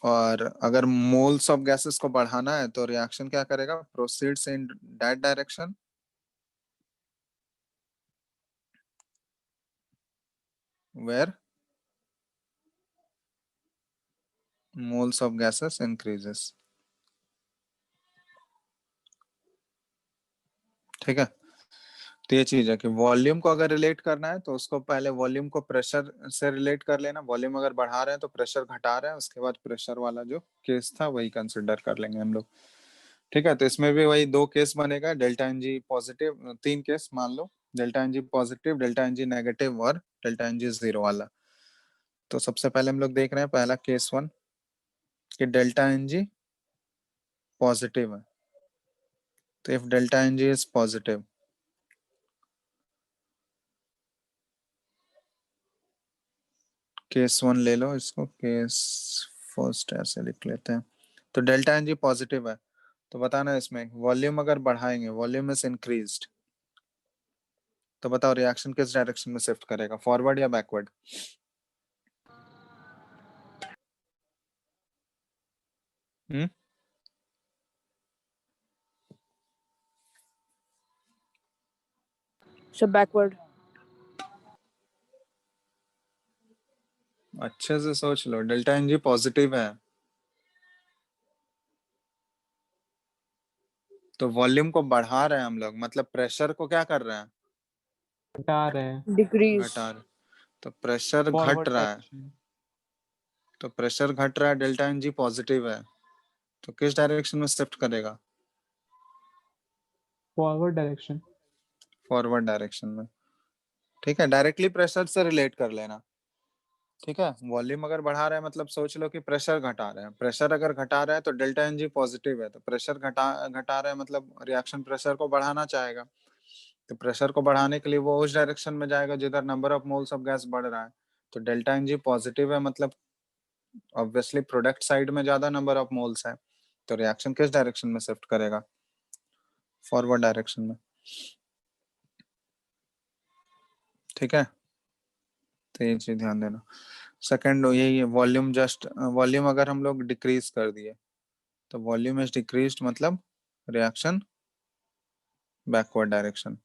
और अगर मोल्स ऑफ गैसेस को बढ़ाना है तो रिएक्शन क्या करेगा, proceeds in that direction where moles of gases increases। ठीक है, तो ये चीज है कि वॉल्यूम को अगर रिलेट करना है तो उसको पहले वॉल्यूम को प्रेशर से रिलेट कर लेना। वॉल्यूम अगर बढ़ा रहे हैं तो प्रेशर घटा रहे हैं, उसके बाद प्रेशर वाला जो केस था वही कंसिडर कर लेंगे हम लोग। ठीक है, तो इसमें भी वही 2 केस बनेगा, delta N G positive, 3 case मान लो, delta N G positive, delta N G negative और डेल्टा एन जी 0 वाला। तो सबसे पहले हम लोग देख रहे हैं पहला केस 1 कि डेल्टा एन जी पॉजिटिव है। तो if delta N g is positive, case 1 ले लो, इसको केस फर्स्ट ऐसे लिख लेते हैं। तो डेल्टा एन जी पॉजिटिव है, तो बताना इसमें वॉल्यूम अगर बढ़ाएंगे, वॉल्यूम इज इंक्रीज्ड, तो बताओ रिएक्शन किस डायरेक्शन में शिफ्ट करेगा, फॉरवर्ड या बैकवर्ड? हम्म,
सब बैकवर्ड।
अच्छे से सोच लो, डेल्टा एन जी पॉजिटिव है तो वॉल्यूम को बढ़ा रहे हैं हम लोग, मतलब प्रेशर को क्या कर रहे हैं,
घटा रहे हैं।
डिक्रीज।
घटा रहे। तो प्रेशर घट
फॉरवर्ड
रहा है,
डायरेक्शन।
तो प्रेशर घट रहा है, डेल्टा एन जी पॉजिटिव है, तो किस डायरेक्शन में शिफ्ट करेगा,
फॉरवर्ड डायरेक्शन।
फॉरवर्ड डायरेक्शन में। ठीक है, डायरेक्टली प्रेशर से रिलेट कर लेना। ठीक है, वॉल्यूम अगर बढ़ा रहे हैं मतलब सोच लो कि प्रेशर घटा रहे हैं, प्रेशर अगर घटा रहे हैं तो डेल्टा एन जी पॉजिटिव है, तो प्रेशर घटा घटा रहे हैं मतलब रिएक्शन प्रेशर को बढ़ाना चाहेगा, तो प्रेशर को बढ़ाने के लिए वो उस डायरेक्शन में जाएगा जिधर number of moles of gas बढ़ रहा है, तो डेल्टा एन जी पॉजिटिव है मतलब ऑब्वियसली प्रोडक्ट साइड में ज्यादा नंबर ऑफ मोल्स है, तो रिएक्शन किस डायरेक्शन में शिफ्ट करेगा, फॉरवर्ड डायरेक्शन में। ठीक है, तो ये चीज ध्यान देना। सेकंड यही है, वॉल्यूम अगर हम लोग डिक्रीज कर दिए तो वॉल्यूम इज डिक्रीज्ड मतलब रिएक्शन बैकवर्ड डायरेक्शन।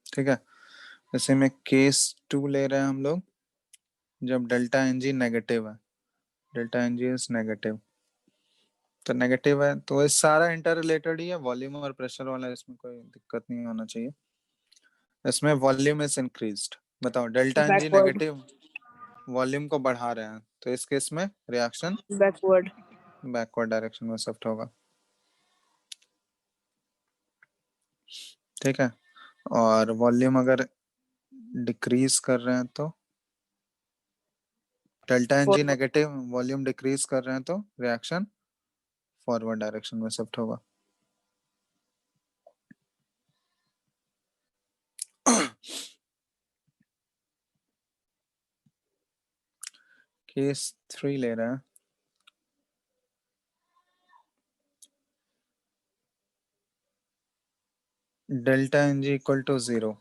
ठीक है, जैसे में केस 2 ले रहे हैं हम लोग, जब डेल्टा एन जी नेगेटिव है, delta N g is negative, तो नेगेटिव है तो ये सारा इंटर रिलेटेड ही है, वॉल्यूम और प्रेशर वाला, इसमें कोई दिक्कत नहीं होना चाहिए। इसमें वॉल्यूम इज इंक्रीज्ड, बताओ delta N g
Backward.
Negative, volume को बढ़ा रहे हैं तो इस केस में रिएक्शन
Backward.
बैकवर्ड डायरेक्शन में शिफ्ट होगा। ठीक है, और वॉल्यूम अगर डिक्रीज कर रहे हैं तो delta N g
Forward.
Negative, volume decrease कर रहे हैं तो रिएक्शन फॉरवर्ड डायरेक्शन में शिफ्ट होगा। केस 3 ले रहे हैं, delta N g equal to 0,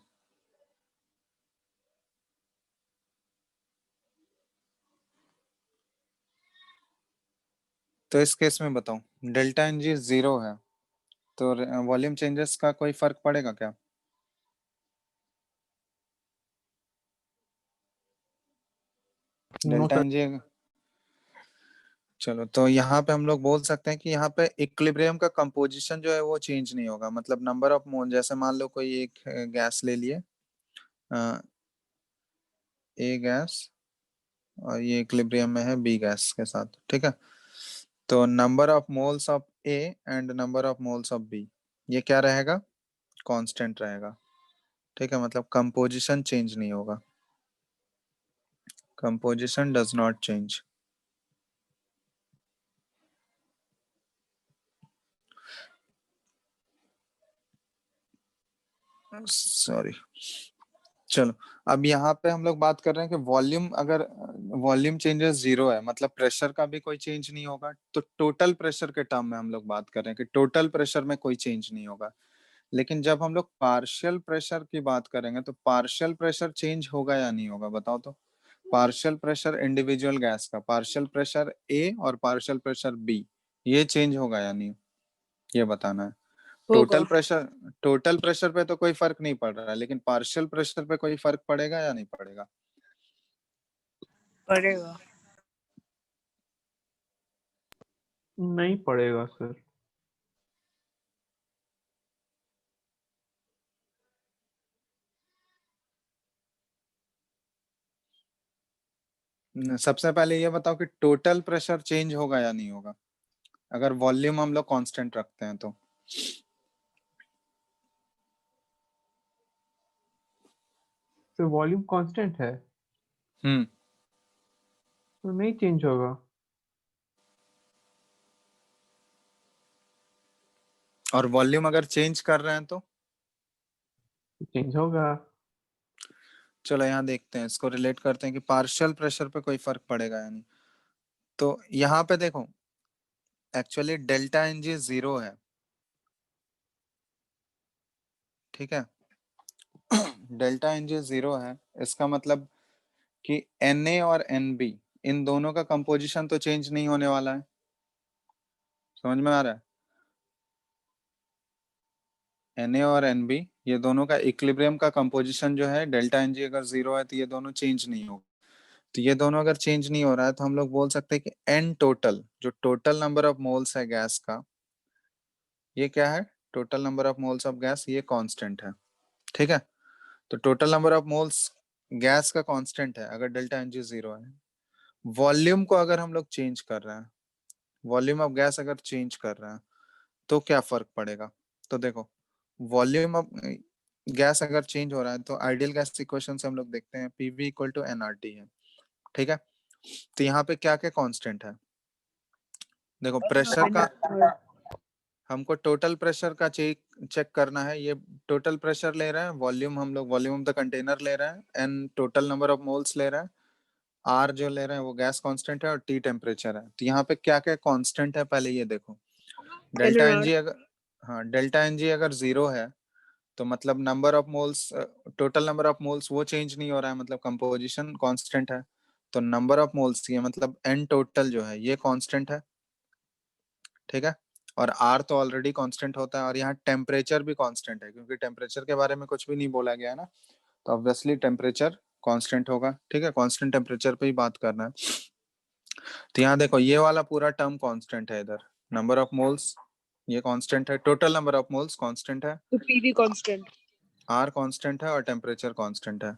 तो इस केस में बताओ डेल्टा एन जी 0 है तो वॉल्यूम चेंजेस का कोई फर्क पड़ेगा क्या?
No
delta
sir.
N g, चलो तो यहाँ पे हम लोग बोल सकते हैं कि यहाँ पे इक्विलिब्रियम का कंपोजिशन जो है वो चेंज नहीं होगा, मतलब नंबर ऑफ मोल, जैसे मान लो कोई एक गैस ले लिए, ए गैस, और ये इक्विलिब्रियम में है बी गैस के साथ। ठीक है, तो number of moles of A and number of moles of B, ये क्या रहेगा, कांस्टेंट रहेगा। ठीक है, मतलब कंपोजिशन चेंज नहीं होगा, composition does not change. Sorry, चलो अब यहाँ पे हम लोग बात कर रहे हैं कि वॉल्यूम, अगर वॉल्यूम चेंजेस 0 है मतलब प्रेशर का भी कोई चेंज नहीं होगा, तो टोटल प्रेशर के टर्म में हम लोग बात कर रहे हैं कि टोटल प्रेशर में कोई चेंज नहीं होगा। लेकिन जब हम लोग पार्शियल प्रेशर की बात करेंगे तो पार्शियल प्रेशर चेंज होगा या नहीं होगा, बताओ तो। पार्शियल प्रेशर इंडिविजुअल गैस का, पार्शियल प्रेशर ए और पार्शियल प्रेशर बी, ये चेंज होगा या नहीं, ये बताना है।
होगा.
टोटल प्रेशर पे तो कोई फर्क नहीं पड़ रहा है, लेकिन पार्शियल प्रेशर पे कोई फर्क पड़ेगा या नहीं पड़ेगा?
पड़ेगा.
नहीं पड़ेगा सर।
सबसे पहले ये बताओ कि टोटल प्रेशर चेंज होगा या नहीं होगा, अगर वॉल्यूम हम लोग कांस्टेंट रखते हैं तो।
तो वॉल्यूम कांस्टेंट है
हम्म,
तो नहीं चेंज होगा।
और वॉल्यूम अगर चेंज कर रहे हैं तो?
चेंज होगा।
चलो यहाँ देखते हैं, इसको रिलेट करते हैं कि पार्शियल प्रेशर पे कोई फर्क पड़ेगा या नहीं। तो यहाँ पे देखो, एक्चुअली डेल्टा एन जी 0 है, ठीक है, डेल्टा एन जी 0 है, इसका मतलब कि Na और Nb, इन दोनों का कंपोजिशन तो चेंज नहीं होने वाला है, समझ में आ रहा है? Na और Nb, ये दोनों का इक्विलिब्रियम का कंपोजिशन जो है, डेल्टा Ng अगर 0 है तो ये दोनों चेंज नहीं होगा। तो ये दोनों अगर चेंज नहीं हो रहा है तो हम लोग बोल सकते हैं कि N टोटल, जो टोटल नंबर ऑफ मोल्स है गैस का, ये क्या है, total number of moles of gas, ये कांस्टेंट है। ठीक है, तो total number of moles gas का कांस्टेंट है अगर डेल्टा Ng 0 है। वॉल्यूम को अगर हम लोग चेंज कर रहे हैं, वॉल्यूम ऑफ गैस अगर चेंज कर रहे हैं तो क्या फर्क पड़ेगा, तो देखो वॉल्यूम ऑफ गैस अगर चेंज हो रहा है तो आइडियल गैस इक्वेशन से हम लोग देखते हैं पीवी इक्वल टू एनआरटी है, ठीक है। तो यहाँ पे क्या क्या कांस्टेंट है, देखो प्रेशर का, हमको टोटल प्रेशर का चेक करना है। ये टोटल प्रेशर ले रहे हैं, वॉल्यूम हम लोग वॉल्यूम ऑफ द कंटेनर ले रहे हैं, n total number of moles ले रहे हैं, आर जो ले रहे हैं वो गैस कांस्टेंट है और टी टेम्परेचर है। तो यहाँ पे क्या क्या कांस्टेंट है पहले ये देखो। डेल्टा एन जी अगर, हाँ डेल्टा एन जी अगर 0 है तो मतलब number of moles, total number of moles वो चेंज नहीं हो रहा है, मतलब कंपोजिशन कांस्टेंट है। तो नंबर ऑफ मोल्स ये मतलब एन टोटल जो है ये कांस्टेंट है, ठीक है। और आर तो ऑलरेडी कांस्टेंट होता है, और यहाँ टेम्परेचर भी कांस्टेंट है क्योंकि टेम्परेचर के बारे में कुछ भी नहीं बोला गया है ना, तो ऑब्वियसली टेम्परेचर कांस्टेंट होगा, ठीक है। कांस्टेंट टेम्परेचर पे ही बात करना है। तो यहाँ देखो ये वाला पूरा टर्म कांस्टेंट है, इधर नंबर ऑफ मोल्स ये कांस्टेंट है, total number of moles constant है,
तो पीवी कांस्टेंट,
आर कांस्टेंट है और टेम्परेचर कांस्टेंट है।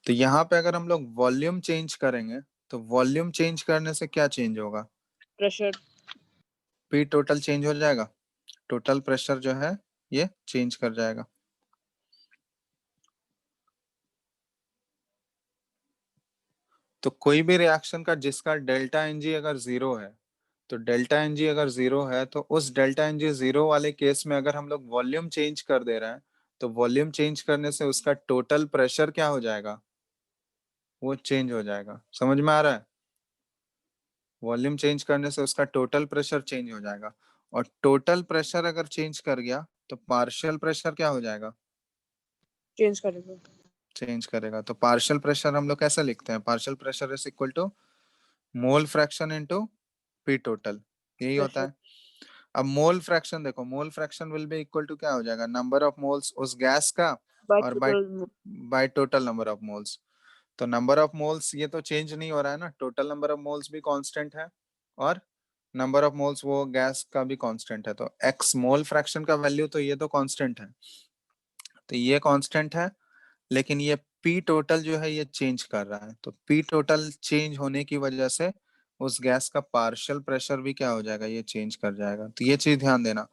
तो यहाँ पे अगर हम लोग वॉल्यूम चेंज करेंगे तो वॉल्यूम चेंज करने से क्या चेंज होगा,
प्रेशर,
पी टोटल चेंज हो जाएगा, टोटल प्रेशर जो है ये चेंज कर जाएगा। तो कोई भी रिएक्शन का जिसका डेल्टा एनजी अगर 0 है, तो डेल्टा एनजी अगर 0 है तो उस डेल्टा एनजी 0 वाले केस में अगर हम लोग वॉल्यूम चेंज कर दे रहे हैं तो वॉल्यूम चेंज करने से उसका टोटल प्रेशर क्या हो जाएगा, वो चेंज हो जाएगा। समझ में आ रहा है, वॉल्यूम चेंज करने से उसका टोटल प्रेशर चेंज हो जाएगा, और टोटल प्रेशर अगर चेंज कर गया तो पार्शियल प्रेशर क्या हो जाएगा,
चेंज करेगा।
चेंज करेगा। तो पार्शियल प्रेशर हम लोग कैसे लिखते हैं, partial pressure is equal to mole fraction into P total, यही होता
प्रेशर
है। अब मोल फ्रैक्शन देखो, mole fraction will be equal to क्या हो जाएगा, नंबर ऑफ मोल्स उस गैस का
बाय
और
total,
by total number of moles. तो नंबर ऑफ मोल्स ये तो चेंज नहीं हो रहा है ना, टोटल नंबर ऑफ मोल्स भी कांस्टेंट है और नंबर ऑफ मोल्स वो गैस का भी कांस्टेंट है। तो एक्स मोल फ्रैक्शन का वैल्यू तो ये तो कांस्टेंट है, तो ये कांस्टेंट है, लेकिन ये पी टोटल जो है ये चेंज कर रहा है। तो पी टोटल चेंज होने की वजह से उस गैस का पार्शियल प्रेशर भी क्या हो जाएगा, ये चेंज कर जाएगा। तो ये चीज ध्यान देना,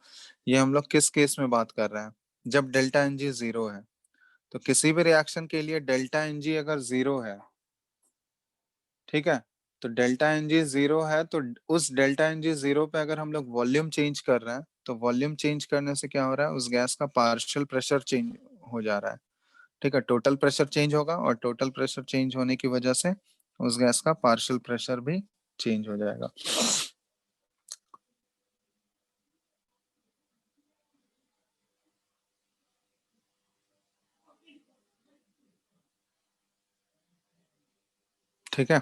ये हम लोग किस केस में बात कर रहे हैं, जब डेल्टा एनजी 0 है। तो किसी भी रिएक्शन के लिए डेल्टा एनजी अगर 0 है, ठीक है, तो डेल्टा एनजी 0 है तो उस डेल्टा एनजी 0 पे अगर हम लोग वॉल्यूम चेंज कर रहे हैं तो वॉल्यूम चेंज करने से क्या हो रहा है, उस गैस का पार्शियल प्रेशर चेंज हो जा रहा है, ठीक है। टोटल प्रेशर चेंज होगा और टोटल प्रेशर चेंज होने की वजह से उस गैस का पार्शियल प्रेशर भी चेंज हो जाएगा। ठीक है,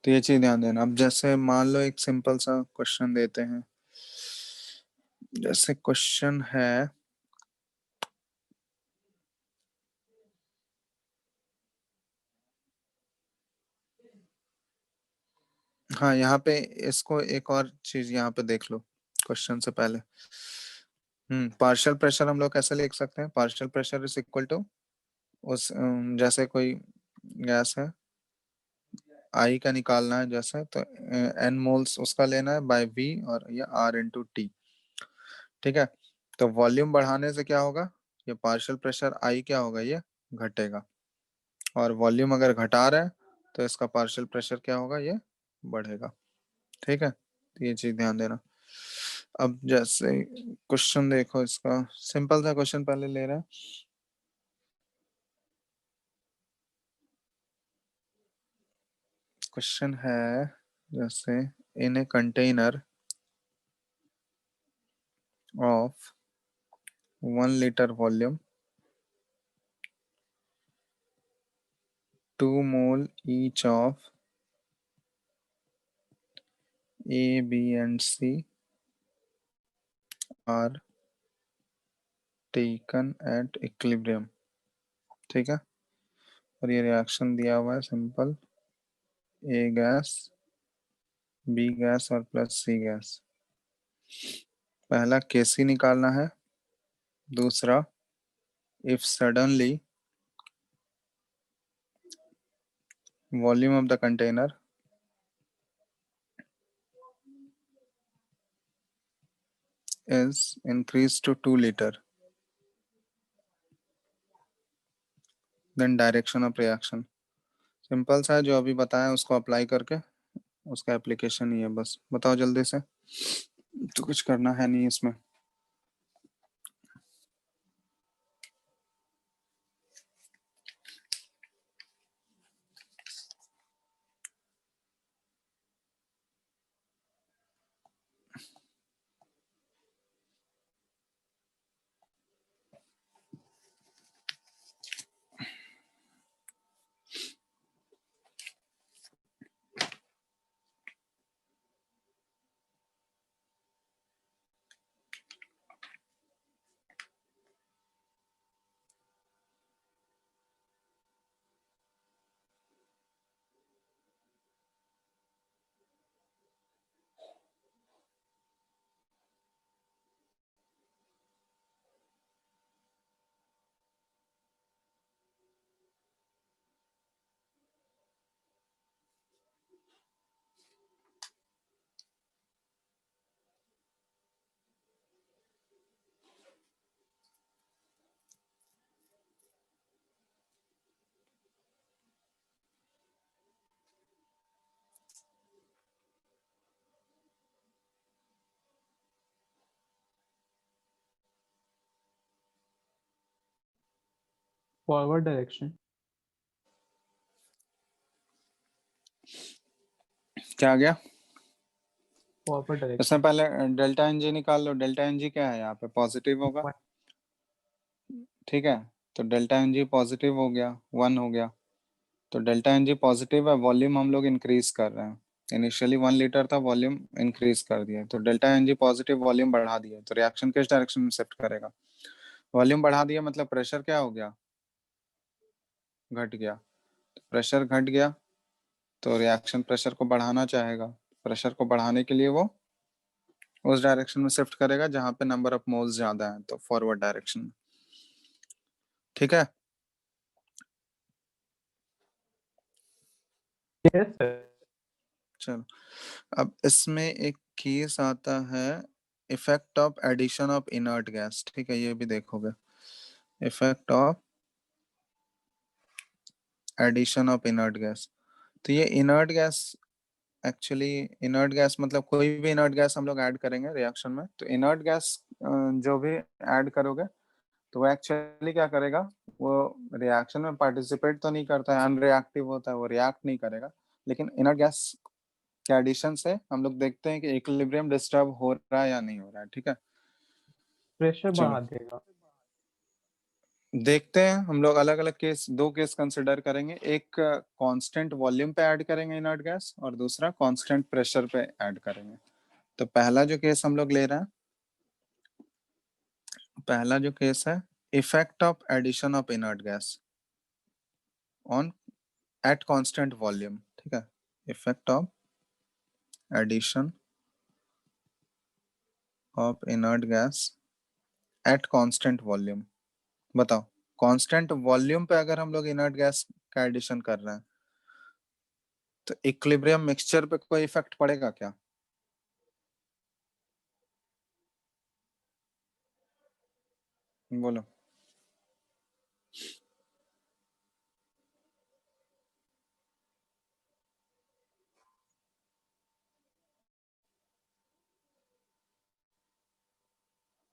तो ये चीज ध्यान देना। अब जैसे मान लो एक सिंपल सा क्वेश्चन देते हैं, जैसे क्वेश्चन है, हाँ यहाँ पे इसको एक और चीज यहाँ पे देख लो क्वेश्चन से पहले। पार्शियल प्रेशर हम लोग कैसे लिख सकते हैं, partial pressure is equal to उस जैसे कोई गैस है, आई का निकालना है जैसे, तो एन मोल्स उसका लेना है बाय वी और ये आर इंटू टी, ठीक है। तो वॉल्यूम बढ़ाने से क्या होगा, ये पार्शियल प्रेशर आई क्या होगा, ये घटेगा, और वॉल्यूम अगर घटा रहा है तो इसका पार्शियल प्रेशर क्या होगा, ये बढ़ेगा, ठीक है। तो ये चीज ध्यान देना। अब जैसे क्वेश्चन देखो, इसका सिंपल सा क्वेश्चन पहले ले रहा है। क्वेश्चन है जैसे, इन a container of 1 liter volume, 2 mole each of A, B and C are taken at equilibrium, ठीक है। और ये रिएक्शन दिया हुआ है simple, A gas, B gas और प्लस C गैस। पहला केसी निकालना है, दूसरा if suddenly volume of the container is increased to 2 liter, then direction of reaction. Simple सा है, जो अभी बताया उसको अप्लाई करके उसका एप्लीकेशन ही है बस। बताओ जल्दी से, तो कुछ करना है नहीं इसमें।
Forward direction.
क्या आ गया?
फॉरवर्ड
इसमें
डायरेक्शन।
पहले डेल्टा एन जी निकाल लो। डेल्टा एन जी क्या है यहाँ पे? पॉजिटिव होगा, ठीक है। तो डेल्टा एन जी पॉजिटिव हो गया, 1 हो गया। तो डेल्टा एन जी पॉजिटिव है, वॉल्यूम हम लोग इंक्रीज कर रहे हैं। इनिशियली 1 लीटर था, वॉल्यूम इंक्रीज कर दिया। तो delta N G positive, volume बढ़ा दिया। तो रिएक्शन किस डायरेक्शन में शिफ्ट करेगा? वॉल्यूम बढ़ा दिया मतलब प्रेशर क्या हो गया? घट गया। प्रेशर घट गया तो रिएक्शन प्रेशर को बढ़ाना चाहेगा। प्रेशर को बढ़ाने के लिए वो उस डायरेक्शन में शिफ्ट करेगा जहां पे नंबर ऑफ मोल्स ज्यादा है, तो फॉरवर्ड डायरेक्शन में। ठीक है।
Yes sir.
चलो, अब इसमें एक केस आता है, effect of addition of inert gas. ठीक है, ये भी देखोगे, effect of addition of inert gas. तो ये inert gas, actually inert gas मतलब कोई भी इनर्ट गैस हम लोग ऐड करेंगे रिएक्शन में, तो इनर्ट गैस जो भी ऐड करोगे तो वो एक्चुअली क्या करेगा, वो रिएक्शन में पार्टिसिपेट तो नहीं करता है, अनरिएक्टिव होता है, वो रिएक्ट नहीं करेगा। लेकिन इनर्ट गैस के एडिशन से हम लोग देखते हैं कि इक्विलिब्रियम डिस्टर्ब हो रहा है या नहीं हो रहा है। ठीक है,
प्रेशर
चलो
बढ़ा देगा।
देखते हैं। हम लोग अलग अलग केस, दो केस कंसिडर करेंगे। एक कांस्टेंट वॉल्यूम पे ऐड करेंगे इनर्ट गैस, और दूसरा कांस्टेंट प्रेशर पे ऐड करेंगे। तो पहला जो केस हम लोग ले रहे हैं, पहला जो केस है, effect of addition of inert gas on at constant volume. ठीक है, effect of addition of inert gas at constant volume. बताओ, कांस्टेंट वॉल्यूम पे अगर हम लोग इनर्ट गैस का एडिशन कर रहे हैं तो इक्विलिब्रियम मिक्सचर पे कोई इफेक्ट पड़ेगा क्या? बोलो।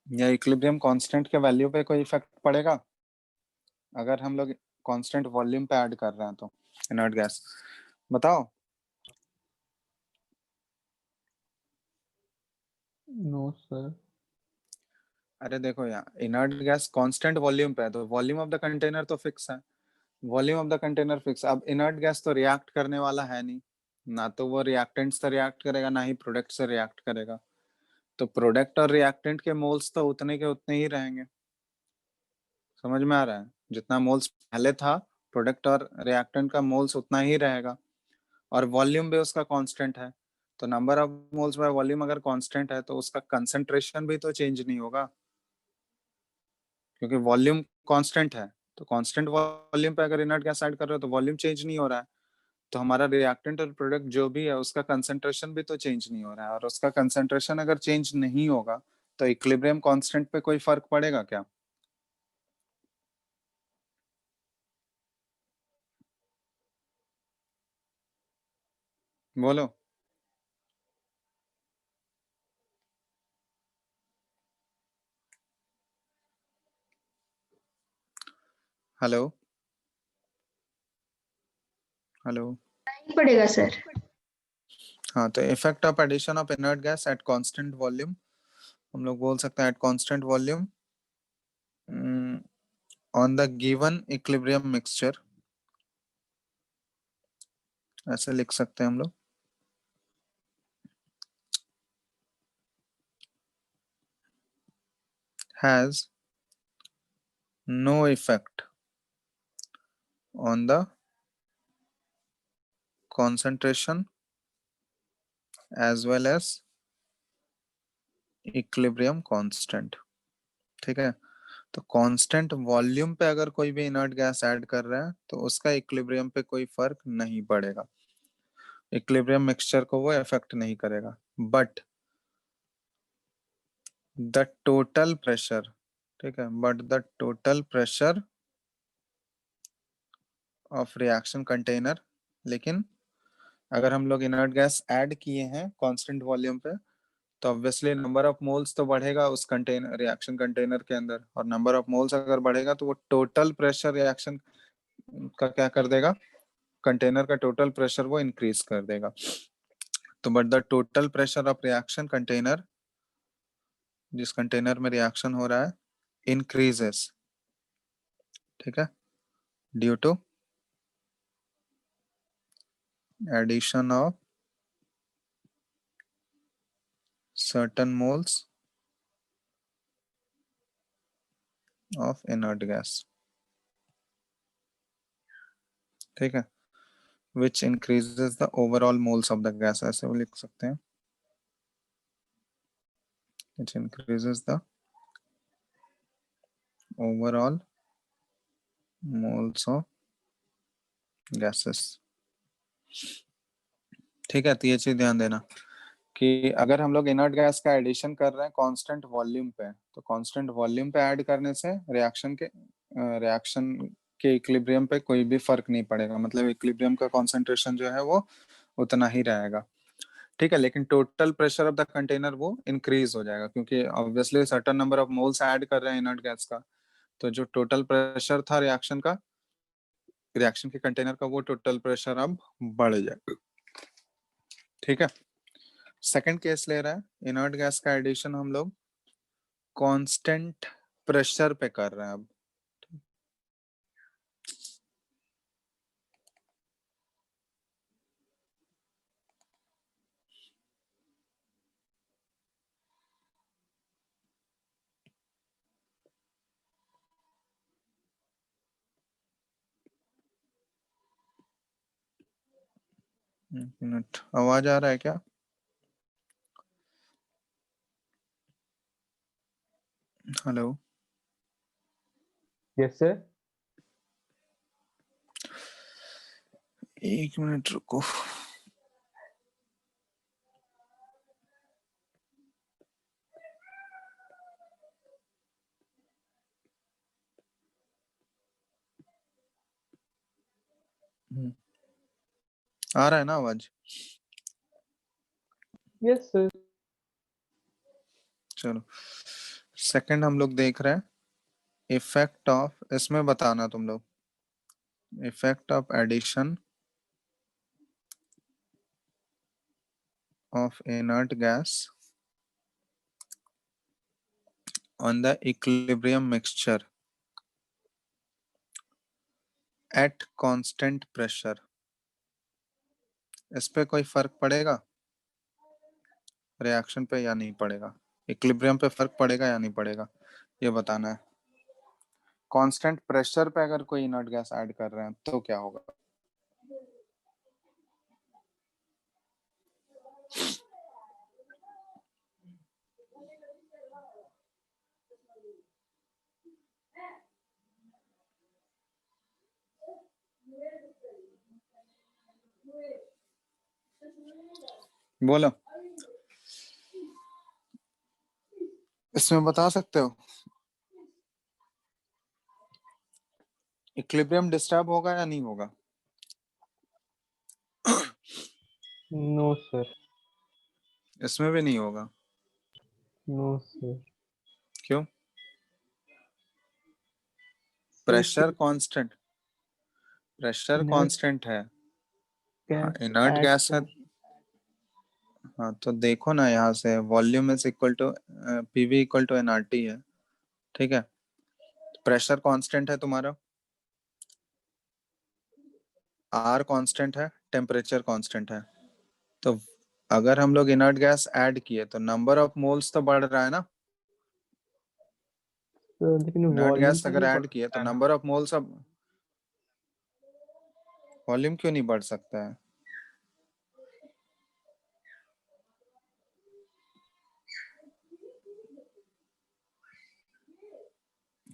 या इक्विलिब्रियम कांस्टेंट के वैल्यू पे कोई इफेक्ट पड़ेगा अगर हम लोग कांस्टेंट वॉल्यूम पे ऐड कर रहे हैं तो इनर्ट गैस? बताओ।
No sir.
अरे देखो यार, इनर्ट गैस कांस्टेंट वॉल्यूम पे है तो वॉल्यूम ऑफ द कंटेनर तो फिक्स है। Volume of the container fix. अब इनर्ट गैस तो रिएक्ट करने वाला है नहीं, ना तो वो रिएक्टेंट से रिएक्ट करेगा ना ही प्रोडक्ट से रिएक्ट करेगा। तो प्रोडक्ट और रिएक्टेंट के मोल्स तो उतने के उतने ही रहेंगे। समझ में आ रहा है? जितना मोल्स पहले था, प्रोडक्ट और रिएक्टेंट का मोल्स उतना ही रहेगा। और वॉल्यूम भी उसका कांस्टेंट है। तो number of moles by volume अगर कांस्टेंट है तो उसका कंसंट्रेशन भी तो चेंज नहीं होगा, क्योंकि वॉल्यूम कांस्टेंट है। तो कांस्टेंट वॉल्यूम पे अगर इनर्ट गैस ऐड कर रहे हो तो वॉल्यूम चेंज नहीं हो रहा है। तो हमारा रिएक्टेंट और प्रोडक्ट जो भी है उसका कंसंट्रेशन भी तो चेंज नहीं हो रहा है, और उसका कंसंट्रेशन अगर चेंज नहीं होगा तो इक्विलिब्रियम कांस्टेंट पे कोई फर्क पड़ेगा क्या? बोलो। Hello hello.
नहीं पड़ेगा सर।
हाँ, तो effect of addition of inert gas at constant volume, हम लोग बोल सकते हैं at constant volume on the given equilibrium mixture, ऐसे लिख सकते हैं हम लोग। Has no effect on the concentration as well as equilibrium constant। ठीक है, तो कांस्टेंट वॉल्यूम पे अगर कोई भी इनर्ट गैस ऐड कर रहा है तो उसका इक्विलिब्रियम पे कोई फर्क नहीं पड़ेगा, इक्विलिब्रियम मिक्सचर को वो इफेक्ट नहीं करेगा। बट द टोटल प्रेशर, ठीक है, but the total pressure of reaction container, लेकिन अगर हम लोग इनर्ट गैस ऐड किए हैं कांस्टेंट वॉल्यूम पे तो ऑब्वियसली नंबर ऑफ मोल्स तो बढ़ेगा उस कंटेनर रिएक्शन कंटेनर के अंदर, और नंबर ऑफ मोल्स अगर बढ़ेगा तो वो टोटल प्रेशर रिएक्शन का क्या कर देगा, कंटेनर का टोटल प्रेशर वो इंक्रीज कर देगा। तो but the total pressure of reaction container, जिस कंटेनर में रिएक्शन हो रहा है, इंक्रीजेस, ठीक है, due to addition of certain moles of inert gas, ठीक है, which increases the overall moles of the gas, ऐसे वो लिख सकते हैं, which increases the overall moles of gases। ठीक है, तो ये चीज ध्यान देना कि अगर हम लोग इनर्ट गैस का एडिशन कर रहे हैं कांस्टेंट वॉल्यूम पे, तो कांस्टेंट वॉल्यूम पे ऐड करने से रिएक्शन के इक्विलिब्रियम पे कोई भी फर्क नहीं पड़ेगा, मतलब इक्विलिब्रियम का कंसंट्रेशन जो है वो उतना ही रहेगा। ठीक है, लेकिन total pressure of the container वो इंक्रीज हो जाएगा, क्योंकि obviously certain number of moles add कर रहे हैं इनर्ट गैस का, तो जो टोटल प्रेशर था रिएक्शन के कंटेनर का, वो टोटल प्रेशर अब बढ़ जाएगा। ठीक है, सेकंड केस ले रहा है, इनर्ट गैस का एडिशन हम लोग कांस्टेंट प्रेशर पे कर रहे हैं अब। एक मिनट, आवाज आ रहा है क्या? Hello,
yes sir.
एक मिनट रुको। आ रहा है ना आवाज?
Yes sir.
चलो, सेकंड हम लोग देख रहे हैं इफेक्ट ऑफ, इसमें बताना तुम लोग, effect of addition of inert gas on the equilibrium mixture at constant pressure, इस पे कोई फर्क पड़ेगा रिएक्शन पे या नहीं पड़ेगा, इक्विलिब्रियम पे फर्क पड़ेगा या नहीं पड़ेगा, ये बताना है। कांस्टेंट प्रेशर पे अगर कोई इनर्ट गैस ऐड कर रहे हैं तो क्या होगा। बोलो, इसमें बता सकते हो इक्विलिब्रियम डिस्टर्ब होगा या नहीं होगा।
नो सर,
इसमें भी नहीं होगा,
नो सर।
क्यों?
Sir
pressure constant, pressure
inert
constant है। हाँ,
गैस
इनर्ट
ऐड
गैस है। हाँ तो देखो ना, यहाँ से volume is equal to PV equal to nRT है, ठीक है। प्रेशर कांस्टेंट है तुम्हारा, आर कांस्टेंट है, टेम्परेचर कांस्टेंट है। तो अगर हम लोग इनर्ट गैस ऐड किए तो नंबर ऑफ मोल्स तो बढ़ रहा है ना।
तो, लेकिन
इनर्ट
वॉल्यूम
गैस
तो
अगर
नहीं बढ़
ऐड किए
सकता
तो
है ना।
नंबर ऑफ मोल्स, अब वॉल्यूम क्यों नहीं बढ़ सकता है?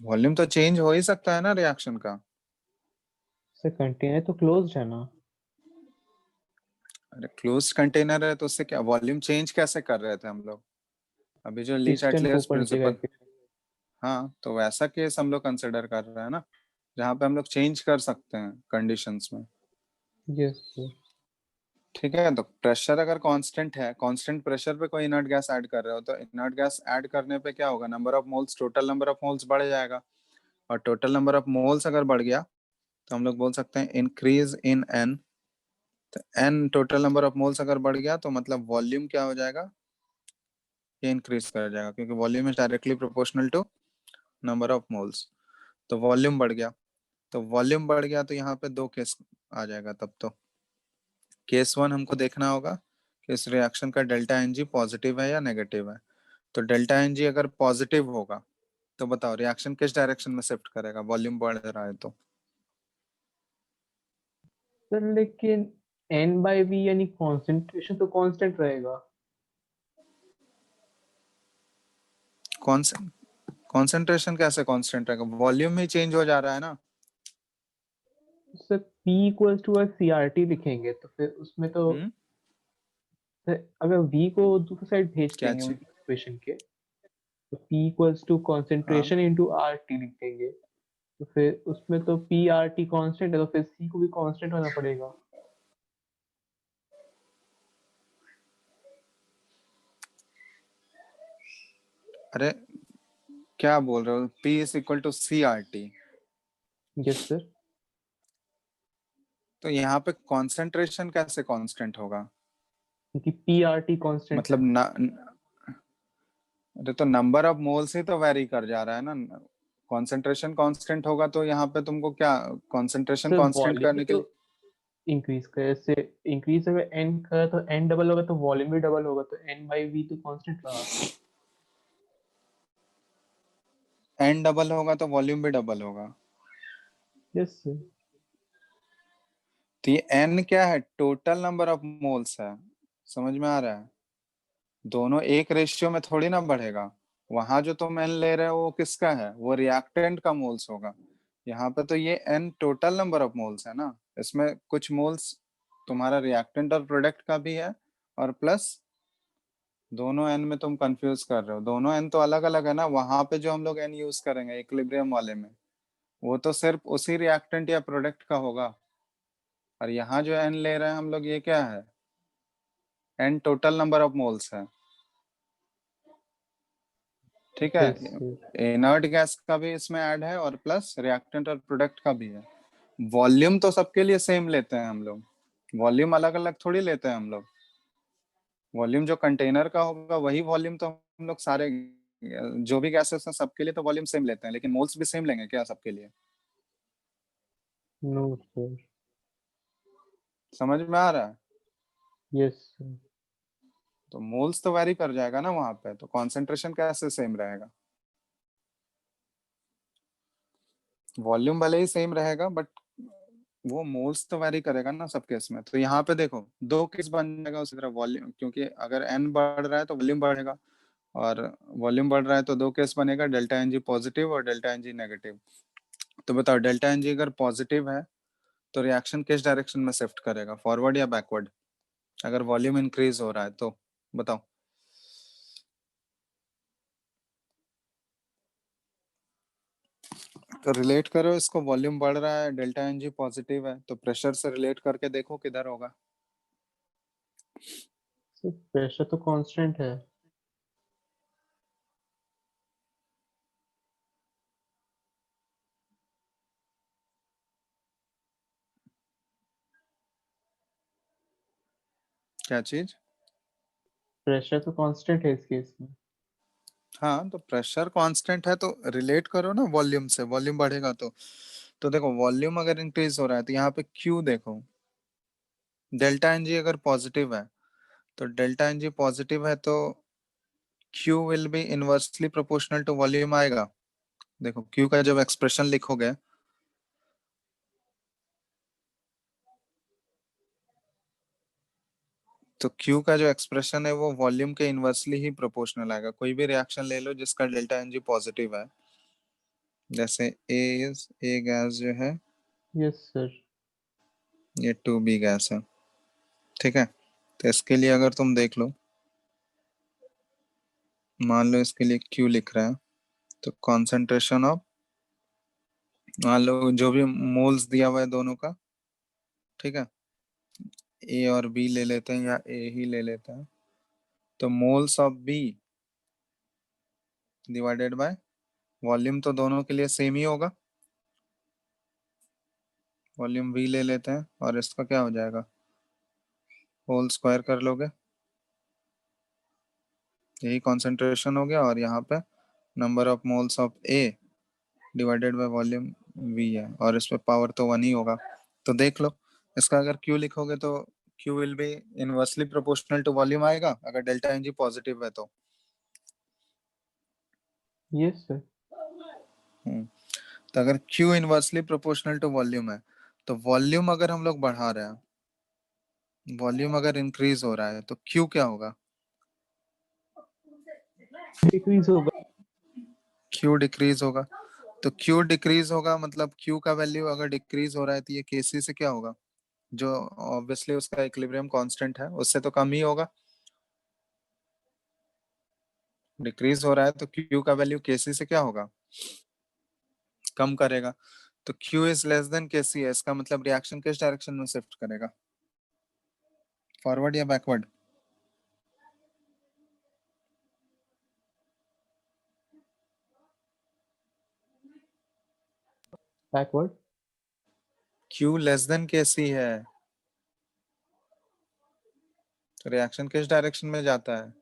वॉल्यूम तो चेंज हो ही सकता है ना रिएक्शन का।
सर कंटेनर तो क्लोज्ड है ना।
अरे क्लोज कंटेनर है तो उससे क्या वॉल्यूम चेंज कैसे कर रहे थे हम लोग? अभी जो ली
पिस्टन को
चाटलियर्स
ऊपर नीचे
प्रिंसिपल,
करके।
हाँ तो वैसा केस हम लोग कंसिडर कर रहे हैं ना, जहाँ पे हम लोग चेंज कर सकते हैं कंडीशंस में।
Yes sir.
ठीक है, तो प्रेशर अगर कांस्टेंट है, कांस्टेंट प्रेशर पे कोई इनर्ट गैस ऐड कर रहे हो, तो इनर्ट गैस ऐड करने पे क्या होगा, number of moles, total number of moles बढ़ जाएगा। और टोटल नंबर ऑफ मोल्स अगर बढ़ गया तो हम लोग बोल सकते हैं इंक्रीज इन एन। तो n total number of moles अगर बढ़ गया तो मतलब वॉल्यूम क्या हो जाएगा, ये इंक्रीज कर जाएगा, क्योंकि volume is directly proportional to number of moles. तो वॉल्यूम बढ़ गया, तो वॉल्यूम बढ़ गया तो यहाँ पे दो केस आ जाएगा तब तो। केस वन हमको देखना होगा कि इस रिएक्शन का डेल्टा एन जी पॉजिटिव है या नेगेटिव है। तो डेल्टा एन जी अगर पॉजिटिव होगा तो बताओ रिएक्शन किस डायरेक्शन में शिफ्ट करेगा, वॉल्यूम बढ़ रहा है तो।
सर लेकिन एन बाई वी यानी कॉन्सेंट्रेशन तो कांस्टेंट रहेगा।
कॉन्सेंट्रेशन कैसे कांस्टेंट रहेगा, वॉल्यूम ही चेंज हो जा रहा है ना।
Sir P equals to C R T लिखेंगे तो फिर उसमें तो
हम्म,
सर अगर V को दूसरी साइड भेज
क्या
देंगे उन
चीज?
इक्वेशन के, तो P इक्वल्स टू
हाँ,
कॉन्सेंट्रेशन इंटू आर टी लिख देंगे। तो फिर उसमें तो पी आर टी कॉन्स्टेंट है, तो फिर C को भी कॉन्स्टेंट होना पड़ेगा।
अरे क्या बोल रहे हो, P is equal to C R T.
Yes sir.
तो यहाँ पे कॉन्सेंट्रेशन कैसे कांस्टेंट होगा?
क्योंकि पी आर टी कॉन्स्टेंट है।
मतलब अरे तो नंबर ऑफ मोल्स ही तो वेरी कर जा रहा है ना। कॉन्सेंट्रेशन कांस्टेंट होगा तो यहाँ पे तुमको क्या, कॉन्सेंट्रेशन
सर
कांस्टेंट
वॉल्यूम भी
करने के
तो
लिए
इंक्रीज करे से, इंक्रीज अगर एन करा तो एन डबल होगा तो वॉल्यूम भी डबल होगा, तो एन बाई वी तो कांस्टेंट रहा।
एन डबल होगा तो वॉल्यूम भी डबल होगा।
Yes sir.
तो ये एन क्या है, टोटल नंबर ऑफ मोल्स है, समझ में आ रहा है? दोनों एक रेशियो में थोड़ी ना बढ़ेगा। वहां जो तुम एन ले रहे हो वो किसका है, वो रिएक्टेंट का मोल्स होगा। यहाँ पे तो ये n total number of moles है ना, इसमें कुछ मोल्स तुम्हारा रिएक्टेंट और प्रोडक्ट का भी है, और प्लस दोनों एन में तुम कंफ्यूज कर रहे हो, दोनों एन तो अलग अलग है ना। वहां पे जो हम लोग एन यूज करेंगे इक्विलिब्रियम वाले में, वो तो सिर्फ उसी रिएक्टेंट या प्रोडक्ट का होगा। और यहाँ जो एन ले रहे हैं हम लोग, ये क्या है, n total number of moles है, ठीक है।
Yes sir.
इनर्ट गैस का भी इसमें ऐड है और प्लस रिएक्टेंट और प्रोडक्ट का भी है। वॉल्यूम तो सबके लिए सेम लेते हैं हम लोग, वॉल्यूम अलग अलग थोड़ी लेते हैं हम लोग। वॉल्यूम जो कंटेनर का होगा वही वॉल्यूम तो हम लोग सारे जो भी गैसेस हैं सबके लिए तो वॉल्यूम सेम लेते हैं, लेकिन मोल्स भी सेम लेंगे क्या सबके लिए?
No sir.
समझ में आ रहा है?
Yes sir.
तो मोल्स तो वैरी कर जाएगा ना वहां पे, तो कॉन्सेंट्रेशन कैसे सेम रहेगा? वॉल्यूम भले ही सेम रहेगा बट वो मोल्स तो वैरी करेगा ना सब केस में। तो यहाँ पे देखो दो केस बन जाएगा उसी तरह, वॉल्यूम क्योंकि अगर एन बढ़ रहा है तो वॉल्यूम बढ़ेगा, और वॉल्यूम बढ़ रहा है तो दो केस बनेगा, डेल्टा एन जी पॉजिटिव और डेल्टा एन जी नेगेटिव। तो बताओ डेल्टा एन जी अगर पॉजिटिव है तो रिएक्शन किस डायरेक्शन में शिफ्ट करेगा, फॉरवर्ड या बैकवर्ड, अगर वॉल्यूम इंक्रीज हो रहा है तो? बताओ। तो रिलेट करो इसको, वॉल्यूम बढ़ रहा है, डेल्टा एन जी पॉजिटिव है, तो प्रेशर से रिलेट करके देखो किधर होगा।
प्रेशर तो कांस्टेंट है।
क्या चीज?
प्रेशर तो कांस्टेंट है इस केस में।
हाँ, तो प्रेशर कांस्टेंट है तो रिलेट करो ना वॉल्यूम से, वॉल्यूम बढ़ेगा तो देखो वॉल्यूम अगर इंक्रीज हो रहा है तो यहाँ पे क्यू देखो, डेल्टा एन जी अगर पॉजिटिव है तो डेल्टा एन जी पॉजिटिव है तो Q will be inversely proportional to volume आएगा। देखो क्यू का जब एक्सप्रेशन लिखोगे तो क्यू का जो एक्सप्रेशन है वो वॉल्यूम के इनवर्सली ही प्रोपोर्शनल आएगा। कोई भी रिएक्शन ले लो जिसका डेल्टा एन जी पॉजिटिव है, जैसे ए गैस जो है
यस सर।
ये 2B गैस है, ठीक है। तो इसके लिए अगर तुम देख लो, मान लो इसके लिए क्यू लिख रहा है तो कॉन्सेंट्रेशन ऑफ, मान लो जो भी मोल्स दिया हुआ है दोनों का, ठीक है, ए और बी ले लेते हैं या ए ही ले लेते हैं, तो moles of B divided by volume तो दोनों के लिए सेम ही होगा, वॉल्यूम वी ले लेते हैं और इसका क्या हो जाएगा, होल स्क्वायर कर लोगे, यही कॉन्सेंट्रेशन हो गया, और यहाँ पे number of moles of A divided by volume we है, और इस पे पावर तो 1 ही होगा। तो देख लो इसका अगर क्यू लिखोगे तो Q will be inversely proportional to volume आएगा अगर डेल्टा एन जी पॉजिटिव है तो।
Yes sir.
तो अगर Q inversely proportional to volume है तो वॉल्यूम अगर हम लोग बढ़ा रहे हैं, वॉल्यूम अगर इंक्रीज हो रहा है तो क्यू क्या होगा,
डिक्रीज होगा।
क्यू डिक्रीज होगा। तो क्यू डिक्रीज होगा मतलब क्यू का वैल्यू अगर डिक्रीज हो रहा है तो ये केसी से क्या होगा, जो ऑब्वियसली उसका इक्विलिब्रियम कांस्टेंट है उससे तो कम ही होगा, डिक्रीज हो रहा है तो क्यू का वैल्यू केसी से क्या होगा, कम करेगा। तो Q is less than K C है, इसका मतलब रिएक्शन किस डायरेक्शन में शिफ्ट करेगा, फॉरवर्ड या backward?
Backward.
Q less than K C है तो रिएक्शन किस डायरेक्शन में जाता है,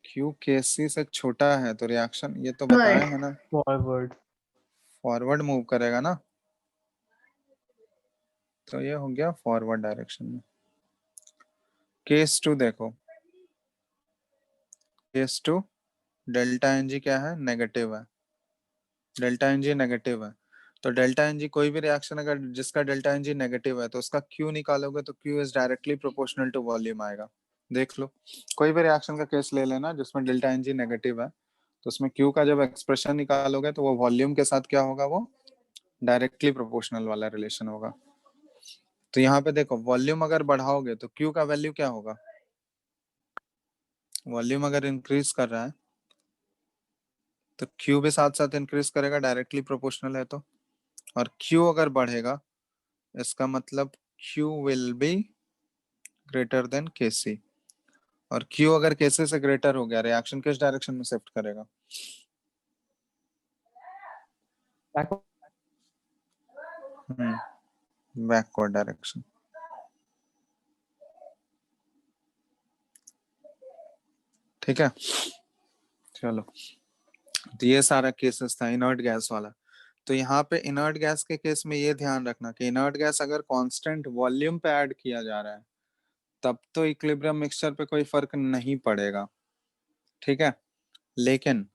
क्यू केसी से छोटा है तो रिएक्शन ये तो बताया है ना,
फॉरवर्ड।
फॉरवर्ड मूव करेगा ना, तो ये हो गया फॉरवर्ड डायरेक्शन में। केस 2 देखो, केस 2 डेल्टा एन जी क्या है, नेगेटिव है, डेल्टा एन जी नेगेटिव है, तो डेल्टा एन जी कोई भी रिएक्शन अगर जिसका डेल्टा एन जी नेगेटिव है तो उसका क्यू निकालोगे तो Q is directly proportional to volume आएगा। देख लो कोई भी रिएक्शन का केस ले लेना जिसमें डेल्टा एन जी नेगेटिव है तो उसमें क्यू का जब एक्सप्रेशन निकालोगे तो वो वॉल्यूम के साथ क्या होगा, वो डायरेक्टली प्रोपोर्शनल वाला रिलेशन होगा। तो यहाँ पे देखो वॉल्यूम अगर बढ़ाओगे तो क्यू का वैल्यू क्या होगा, वॉल्यूम अगर इंक्रीज कर रहा है तो क्यू भी साथ साथ इंक्रीज करेगा, डायरेक्टली प्रोपोर्शनल है तो, और क्यू अगर बढ़ेगा इसका मतलब Q will be greater than K C, और क्यू अगर केसी से ग्रेटर हो गया रिएक्शन किस डायरेक्शन में शिफ्ट करेगा, बैकवर्ड डायरेक्शन। ठीक है, चलो, तो ये सारा केसेस था इनर्ट गैस वाला। तो यहाँ पे इनर्ट गैस के केस में ये ध्यान रखना कि इनर्ट गैस अगर कांस्टेंट वॉल्यूम पे ऐड किया जा रहा है तब तो इक्विलिब्रियम मिक्सचर पे कोई फर्क नहीं पड़ेगा, ठीक है। लेकिन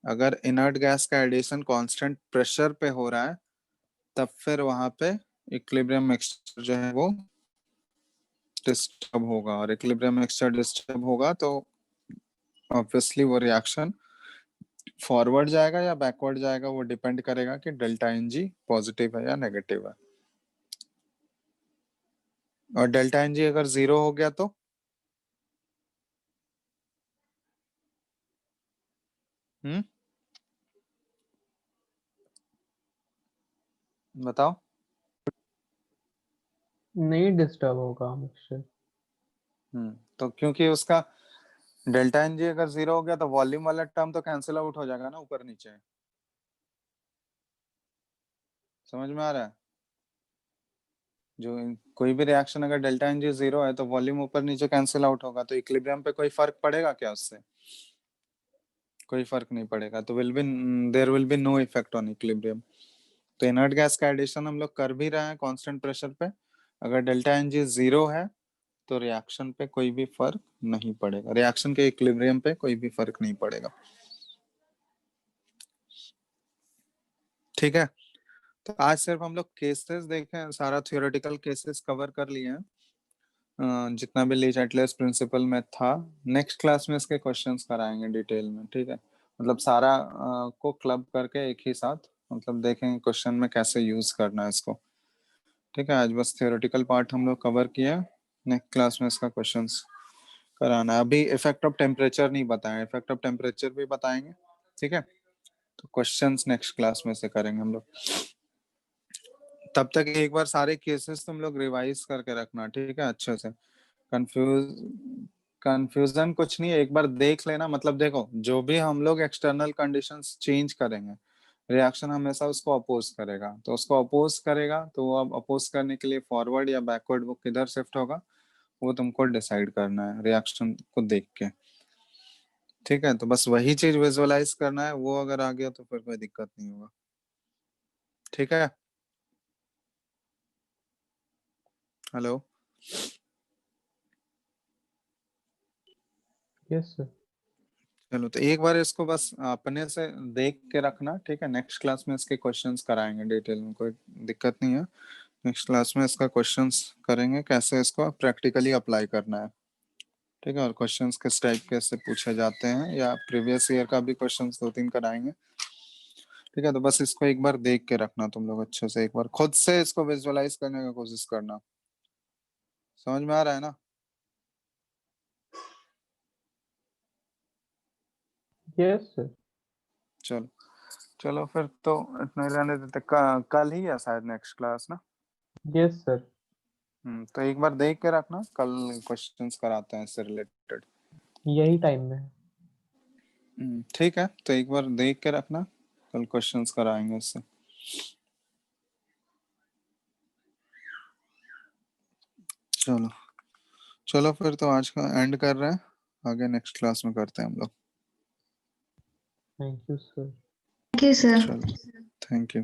अगर इनर्ट गैस का एडिशन कांस्टेंट प्रेशर पे हो रहा है तब फिर वहां पे इक्विलिब्रियम मिक्सचर जो है वो डिस्टर्ब होगा, और इक्विलिब्रियम मिक्सचर डिस्टर्ब होगा तो ऑब्वियसली वो रिएक्शन फॉरवर्ड जाएगा या बैकवर्ड जाएगा, वो डिपेंड करेगा कि डेल्टा एन जी पॉजिटिव है या नेगेटिव है। और डेल्टा एन जी अगर 0 हो गया तो हम्म बताओ।
नहीं डिस्टर्ब होगा मिक्सचर।
तो क्योंकि उसका डेल्टा एन जी अगर 0 हो गया तो वॉल्यूम वाला टर्म तो कैंसिल आउट हो जाएगा ना ऊपर नीचे। समझ में आ रहा है? जो कोई भी रिएक्शन अगर डेल्टा एन जी 0 है तो वॉल्यूम ऊपर नीचे कैंसिल आउट होगा, तो इक्विलिब्रियम पे कोई फर्क पड़ेगा क्या उससे? कोई फर्क नहीं पड़ेगा, तो there will be no effect on equilibrium. तो इनर्ट गैस का एडिशन हम लोग कर भी रहे हैं कांस्टेंट प्रेशर पे। अगर डेल्टा एन जी 0 है तो रिएक्शन पे कोई भी फर्क नहीं पड़ेगा, रिएक्शन के इक्विलिब्रियम पे कोई भी फर्क नहीं पड़ेगा। ठीक है, तो आज सिर्फ हम लोग केसेस देखे हैं, सारा थियोरेटिकल केसेस कवर कर लिए हैं, जितना भी लीच एटलस प्रिंसिपल में था। नेक्स्ट क्लास में इसके क्वेश्चंस कराएंगे डिटेल में, ठीक है? मतलब सारा को क्लब करके एक ही साथ मतलब देखेंगे क्वेश्चन में कैसे यूज करना है इसको। ठीक है, आज बस थियोरेटिकल पार्ट हम लोग कवर किया, नेक्स्ट क्लास में इसका क्वेश्चंस कराना है। अभी इफेक्ट ऑफ टेम्परेचर नहीं बताया, इफेक्ट ऑफ टेम्परेचर भी बताएंगे, ठीक है? तो क्वेश्चंस नेक्स्ट क्लास में से करेंगे हम लोग। तब तक एक बार सारे केसेस तुम लोग रिवाइज करके रखना, ठीक है? अच्छे से कंफ्यूजन कुछ नहीं है, एक बार देख लेना। मतलब देखो, जो भी हम लोग एक्सटर्नल कंडीशंस चेंज करेंगे, रिएक्शन हमेशा उसको अपोज करेगा, तो उसको अपोज करेगा तो वो अब अपोज करने के लिए फॉरवर्ड या बैकवर्ड वो किधर शिफ्ट होगा वो तुमको डिसाइड करना है रिएक्शन को देख के। ठीक है, तो बस वही चीज विजुअलाइज करना है, वो अगर आ गया तो फिर कोई दिक्कत नहीं होगा। ठीक है, हेलो?
Yes sir.
चलो, तो एक बार इसको बस अपने से देख के रखना, ठीक है? नेक्स्ट क्लास में इसके क्वेश्चंस कराएंगे डिटेल में, कोई दिक्कत नहीं है। नेक्स्ट क्लास में इसका क्वेश्चंस करेंगे कैसे इसको प्रैक्टिकली अप्लाई करना है, ठीक है? और क्वेश्चंस किस टाइप के से पूछे जाते हैं, या प्रीवियस ईयर का भी क्वेश्चंस 2-3 कराएंगे। ठीक है, तो बस इसको एक बार देख के रखना तुम लोग अच्छे से, एक बार खुद से इसको विजुअलाइज करने का कोशिश करना। समझ में आ रहा है ना?
Yes sir.
चलो चलो फिर तो इतना ही रहने देते, कल ही है शायद नेक्स्ट क्लास ना?
Yes sir.
तो एक बार देख के रखना, कल क्वेश्चंस कराते हैं इससे रिलेटेड।
यही टाइम में।
ठीक है, तो एक बार देख के रखना, कल क्वेश्चंस कराएंगे इससे। चलो चलो फिर तो आज का एंड कर रहे हैं, आगे नेक्स्ट क्लास में करते हैं हम लोग।
Thank you sir.
Thank you, sir.
चलो, थैंक यू।